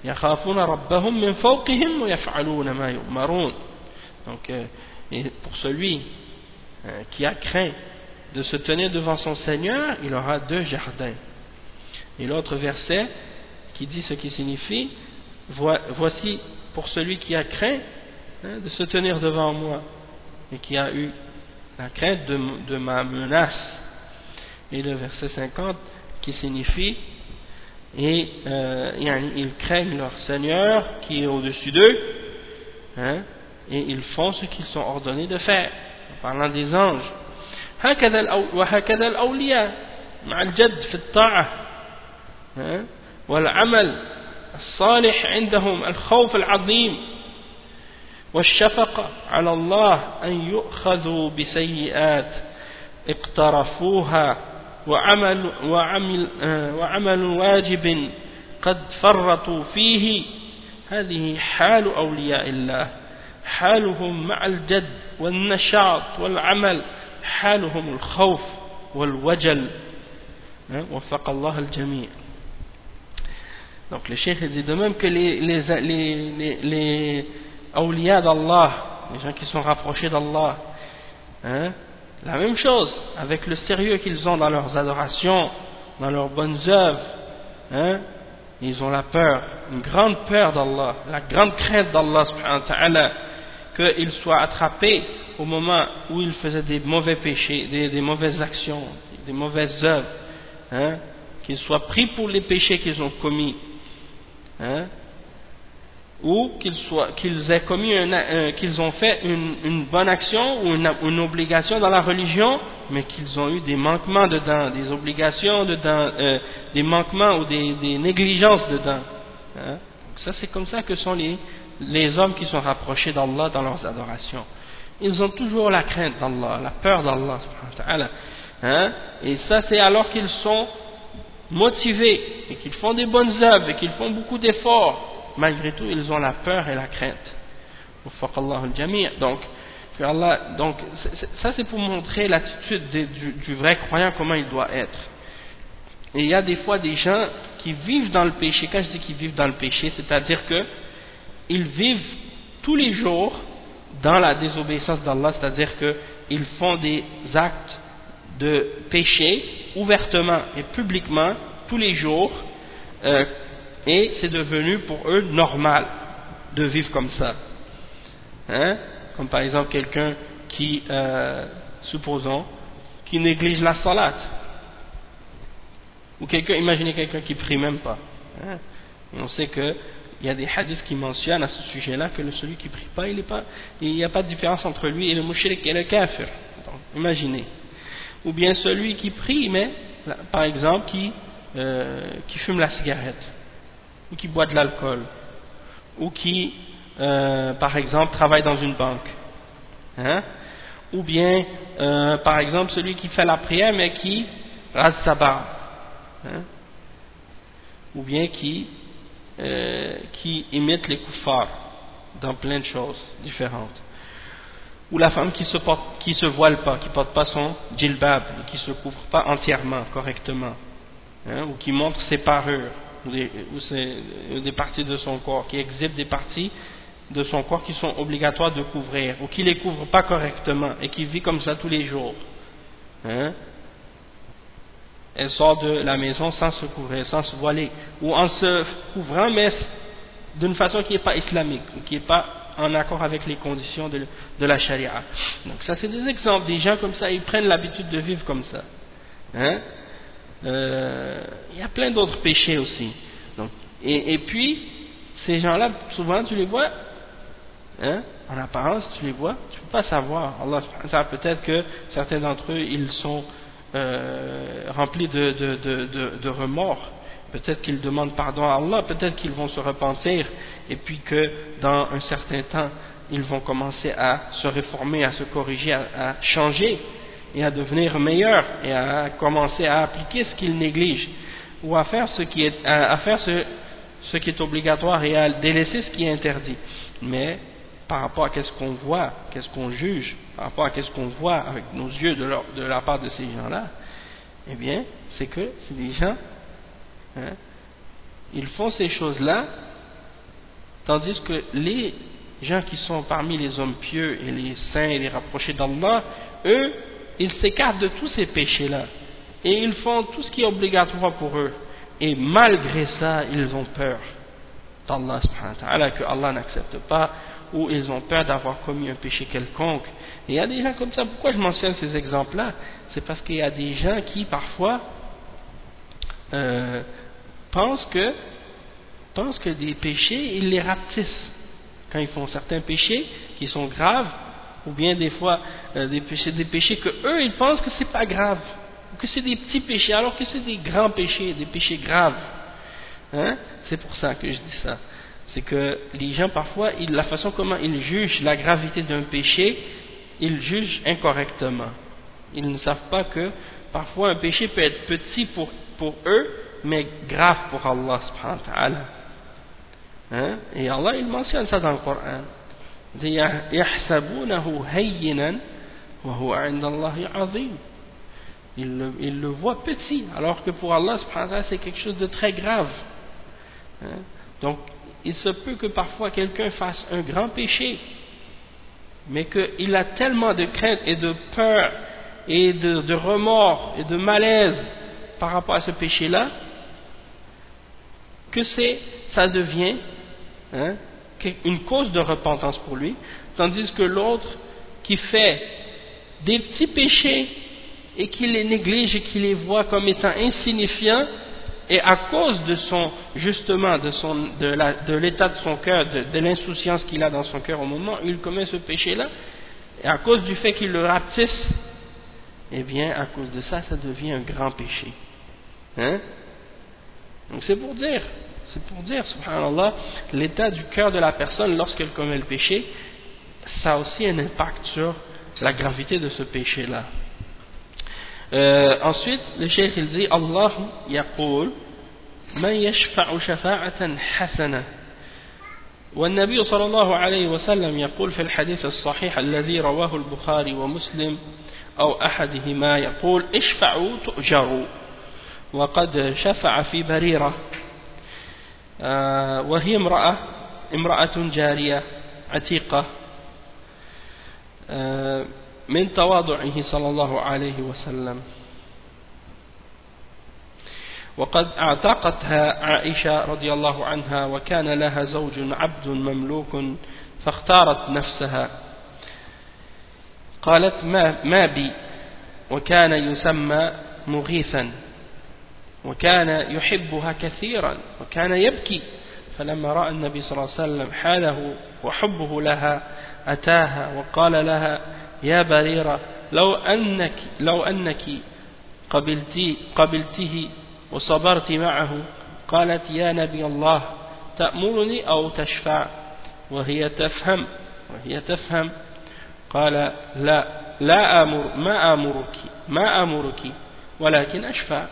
يَخَافُونَ رَبَّهُمْ مِنْ فَوْقِهِمْ وَيَفْعَلُونَ مَا يُؤْمَرُونَ. Donc, et pour celui qui a craint de se tenir devant son Seigneur, il aura 2 jardins. Et l'autre verset qui dit ce qui signifie, voici pour celui qui a craint de se tenir devant moi et qui a eu la crainte de ma menace. Et le verset 50 qui signifie, et ils craignent leur Seigneur qui est au-dessus d'eux, et ils font ce qu'ils sont ordonnés de faire, en parlant des anges. وهكذا الأولياء مع الجد في الطاعة والعمل الصالح عندهم الخوف العظيم والشفقة على الله أن يؤخذوا بسيئات اقترفوها وعمل واجب قد فرطوا فيه. هذه حال أولياء الله، حالهم مع الجد والنشاط والعمل حالهم الخوف والوجل. وفق الله الجميع. Donc le cheikh dit de même que les awliya d'Allah, les gens qui sont rapprochés d'Allah, la même chose, avec le sérieux qu'ils ont dans leurs adorations, dans leurs bonnes œuvres, ils ont la peur, une grande peur d'Allah, la grande crainte d'Allah subhanahu wa ta'ala, qu'ils soient attrapés au moment où ils faisaient des mauvais péchés, des mauvaises actions, des mauvaises œuvres, qu'ils soient pris pour les péchés qu'ils ont commis, ou qu'ils aient commis qu'ils ont fait une bonne action ou une obligation dans la religion, mais qu'ils ont eu des manquements dedans, des obligations dedans, des manquements ou des négligences dedans. Donc ça, c'est comme ça que sont les hommes qui sont rapprochés d'Allah dans leurs adorations. Ils ont toujours la crainte d'Allah, la peur d'Allah, et ça c'est alors qu'ils sont motivés et qu'ils font des bonnes œuvres et qu'ils font beaucoup d'efforts. Malgré tout, ils ont la peur et la crainte. Donc, ça c'est pour montrer l'attitude du vrai croyant, comment il doit être. Et il y a des fois des gens qui vivent dans le péché. Quand je dis qu'ils vivent dans le péché, c'est-à-dire qu'ils vivent tous les jours dans la désobéissance d'Allah, c'est-à-dire qu'ils font des actes de péché ouvertement et publiquement tous les jours, et c'est devenu pour eux normal de vivre comme ça. Comme par exemple quelqu'un qui, supposons, qui néglige la salat, ou imaginez quelqu'un qui prie même pas. Et on sait que il y a des hadiths qui mentionnent à ce sujet-là que celui qui prie pas, il n'y a pas de différence entre lui et le mushrik et le kafir. Donc, imaginez. Ou bien celui qui prie, mais par exemple qui fume la cigarette, ou qui boit de l'alcool, ou qui, par exemple, travaille dans une banque, ou bien, par exemple, celui qui fait la prière mais qui rase sa barbe, ou bien qui imite les kuffars dans plein de choses différentes, ou la femme qui se voile pas, qui porte pas son djilbab, qui se couvre pas entièrement, correctement, ou qui montre ses parures, ou des parties de son corps, qui exhibe des parties de son corps qui sont obligatoires de couvrir, ou qui les couvre pas correctement et qui vit comme ça tous les jours. Elle sort de la maison sans se couvrir, sans se voiler, ou en se couvrant, mais d'une façon qui n'est pas islamique, ou qui n'est pas en accord avec les conditions de la charia. Donc ça c'est des exemples, des gens comme ça, ils prennent l'habitude de vivre comme ça. Il y a plein d'autres péchés aussi. Donc, et puis, ces gens-là, souvent tu les vois, en apparence tu les vois, tu ne peux pas savoir. Allah, peut-être que certains d'entre eux, ils sont remplis de remords. Peut-être qu'ils demandent pardon à Allah, peut-être qu'ils vont se repentir, et puis que dans un certain temps, ils vont commencer à se réformer, à se corriger, à changer, et à devenir meilleurs, et à commencer à appliquer ce qu'ils négligent, ou à faire ce qui est obligatoire, et à délaisser ce qui est interdit. Mais par rapport à qu'est-ce qu'on voit, qu'est-ce qu'on juge, par rapport à qu'est-ce qu'on voit avec nos yeux de la part de ces gens-là, eh bien, c'est que c'est des gens Hein? Ils font ces choses-là, tandis que les gens qui sont parmi les hommes pieux et les saints et les rapprochés d'Allah, eux, ils s'écartent de tous ces péchés-là et ils font tout ce qui est obligatoire pour eux, et malgré ça ils ont peur d'Allah subhanahu wa ta'ala, que Allah n'accepte pas, ou ils ont peur d'avoir commis un péché quelconque. Et il y a des gens comme ça. Pourquoi je mentionne ces exemples-là? C'est parce qu'il y a des gens qui parfois pensent que des péchés, ils les rapetissent quand ils font certains péchés qui sont graves, ou bien des fois des péchés que eux ils pensent que c'est pas grave, ou que c'est des petits péchés alors que c'est des grands péchés, des péchés graves. Hein? C'est pour ça que je dis ça. C'est que les gens parfois, la façon comment ils jugent la gravité d'un péché, ils jugent incorrectement. Ils ne savent pas que parfois un péché peut être petit pour eux, mais grave pour Allah subhanahu wa ta'ala. Hein? Et Allah il mentionne ça dans le Coran. Il dit يَحْسَبُونَهُ هَيِّنًا وَهُوَ عِنْدَ اللَّهِ عَظِيمٌ. Ils le voient petit, alors que pour Allah subhanahu wa ta'ala c'est quelque chose de très grave. Hein? Donc il se peut que parfois quelqu'un fasse un grand péché, mais qu'il a tellement de crainte et de peur et de remords et de malaise par rapport à ce péché-là, que ça devient une cause de repentance pour lui, tandis que l'autre qui fait des petits péchés et qui les néglige et qui les voit comme étant insignifiants, et à cause de l'état de son cœur, de l'insouciance qu'il a dans son cœur au moment où il commet ce péché-là, et à cause du fait qu'il le rapetisse, eh bien à cause de ça, ça devient un grand péché. Hein? Donc c'est pour dire, subhanallah, l'état du cœur de la personne lorsqu'elle commet le péché, ça a aussi un impact sur la gravité de ce péché-là. Ensuite, le cheikh il dit Allah yaqul man yashfa'u shafa'atan hasana. والنبي صلى الله عليه وسلم يقول في الحديث الصحيح الذي رواه البخاري ومسلم أو أحدهما يقول اشفعوا تؤجروا. وقد شفع في بريرة وهي امرأة جارية عتيقة من تواضعه صلى الله عليه وسلم. وقد اعتقتها عائشة رضي الله عنها وكان لها زوج عبد مملوك فاختارت نفسها. قالت ما بي، وكان يسمى مغيثا، وكان يحبها كثيرا وكان يبكي، فلما رأى النبي صلى الله عليه وسلم حاله وحبه لها أتاها وقال لها يا بريرة لو أنك قبلته وصبرت معه. قالت يا نبي الله تأمرني أو تشفع؟ وهي تفهم. قال لا ما أمرك ولكن أشفع.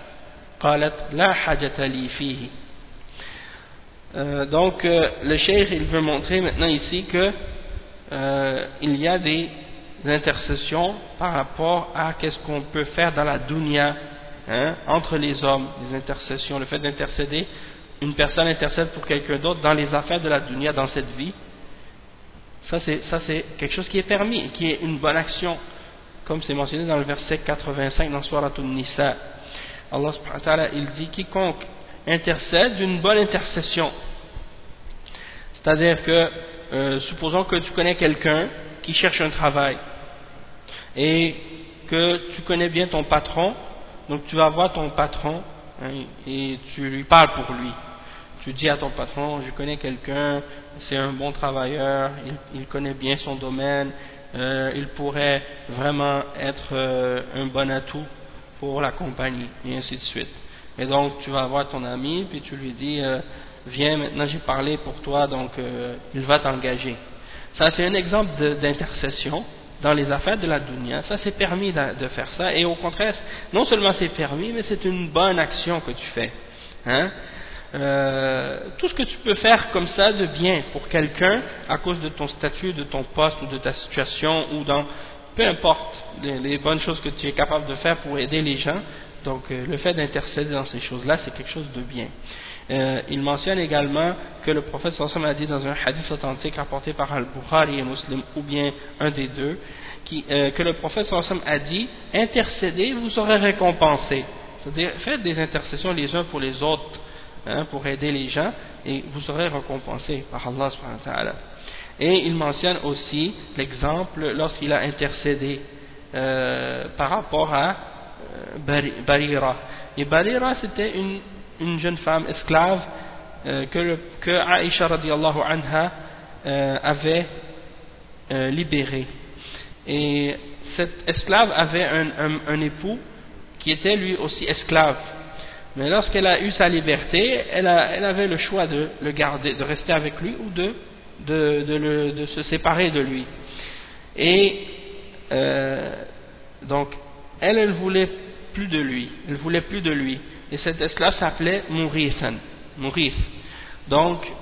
قالت لا حاجة لي فيه. Donc le cheikh il veut montrer maintenant ici que il y a des intercessions par rapport à qu'est-ce qu'on peut faire dans la dunya, entre les hommes, des intercessions, le fait d'intercéder, une personne intercède pour quelqu'un d'autre dans les affaires de la dunya dans cette vie, ça c'est quelque chose qui est permis, qui est une bonne action, comme c'est mentionné dans le verset 85 dans Surat An-Nisa. Allah subhanahu wa ta'ala il dit quiconque intercède d'une bonne intercession, c'est-à-dire que supposons que tu connais quelqu'un qui cherche un travail et que tu connais bien ton patron, donc tu vas voir ton patron et tu lui parles pour lui. Tu dis à ton patron, je connais quelqu'un, c'est un bon travailleur, il connaît bien son domaine, il pourrait vraiment être un bon atout pour la compagnie, et ainsi de suite. Et donc tu vas voir ton ami, puis tu lui dis, viens maintenant j'ai parlé pour toi, donc il va t'engager. Ça c'est un exemple d'intercession dans les affaires de la dunya. Ça c'est permis de faire ça, et au contraire, non seulement c'est permis, mais c'est une bonne action que tu fais. Tout ce que tu peux faire comme ça de bien pour quelqu'un à cause de ton statut, de ton poste ou de ta situation, ou dans peu importe les bonnes choses que tu es capable de faire pour aider les gens, Donc le fait d'intercéder dans ces choses-là, c'est quelque chose de bien. Il mentionne également que le prophète sallallahu alayhi wa sallam a dit dans un hadith authentique rapporté par Al-Bukhari et Muslim, ou bien un des deux, que le prophète sallallahu alayhi wa sallam a dit: intercédez, vous serez récompensés. C'est-à-dire, faites des intercessions les uns pour les autres, pour aider les gens, et vous serez récompensés par Allah subhanahu wa ta'ala. Et il mentionne aussi l'exemple lorsqu'il a intercédé par rapport à Barira. Et Barira, c'était une jeune femme esclave que Aïcha radiallahu anha avait libérée. Et cette esclave avait un époux qui était lui aussi esclave. Mais lorsqu'elle a eu sa liberté, elle avait le choix de le garder, de rester avec lui ou de se séparer de lui. Et donc elle voulait plus de lui, elle voulait plus de lui. Et cette esclave s'appelait Mourithan. Donc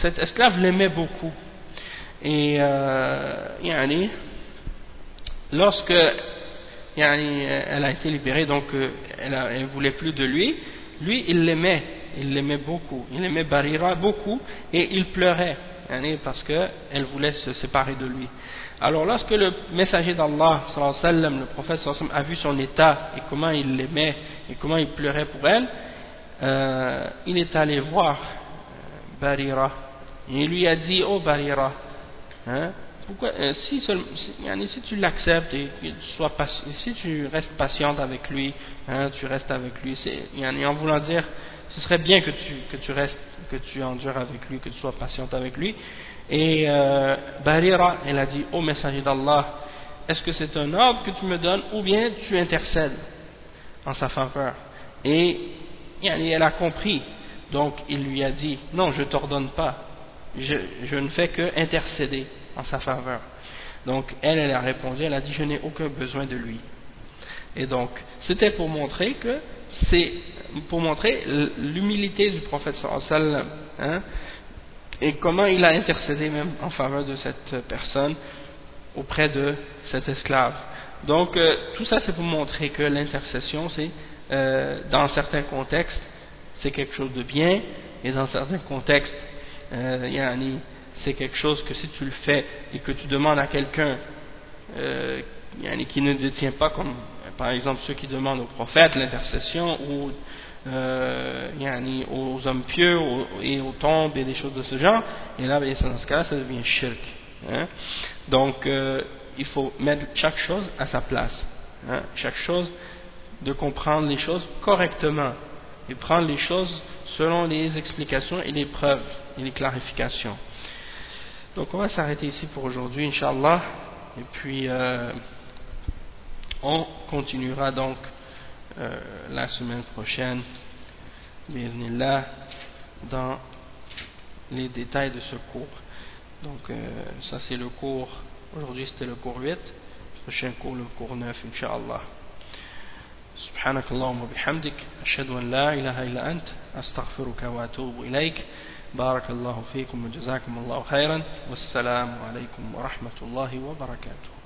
cette esclave l'aimait beaucoup. Et lorsque elle a été libérée, donc elle voulait plus de lui. Lui, il l'aimait beaucoup, il aimait Barira beaucoup, et il pleurait parce qu'elle voulait se séparer de lui. Alors lorsque le messager d'Allah sallallahu alayhi wa sallam, le prophète sallallahu alayhi wa sallam, a vu son état et comment il l'aimait et comment il pleurait pour elle, il est allé voir Barira et il lui a dit: oh Barira, pourquoi, si tu l'acceptes et si tu restes patiente avec lui, tu restes avec lui, en voulant dire, ce serait bien que tu restes, que tu endures avec lui, que tu sois patiente avec lui. Et Barira, elle a dit: ô messager d'Allah, est-ce que c'est un ordre que tu me donnes ou bien tu intercèdes en sa faveur? Et elle a compris, donc il lui a dit: non, je ne t'ordonne pas, je ne fais que intercéder en sa faveur. Donc elle a répondu, elle a dit: je n'ai aucun besoin de lui. Et donc c'était pour montrer l'humilité du prophète sallallahu alayhi wa sallam, et comment il a intercédé même en faveur de cette personne auprès de cet esclave. Donc tout ça c'est pour montrer que l'intercession, c'est dans certains contextes c'est quelque chose de bien, et dans certains contextes c'est quelque chose que si tu le fais et que tu demandes à quelqu'un qui ne détient pas, comme par exemple ceux qui demandent au prophète l'intercession, ou aux hommes pieux et aux tombes et des choses de ce genre, et là dans ce cas-là ça devient shirk. Donc il faut mettre chaque chose à sa place, chaque chose, de comprendre les choses correctement et prendre les choses selon les explications et les preuves et les clarifications. Donc on va s'arrêter ici pour aujourd'hui, Inch'Allah, et puis on continuera donc la semaine prochaine, bi'idhnillah, dans les détails de ce cours. Donc ça c'est le cours, aujourd'hui c'était le cours 8, le prochain cours le cours 9, Inch'Allah. سبحانك اللهم وبحمدك أشهد أن لا إله إلا أنت أستغفرك وأتوب إليك بارك الله فيكم وجزاكم الله خيرا والسلام عليكم ورحمة الله وبركاته.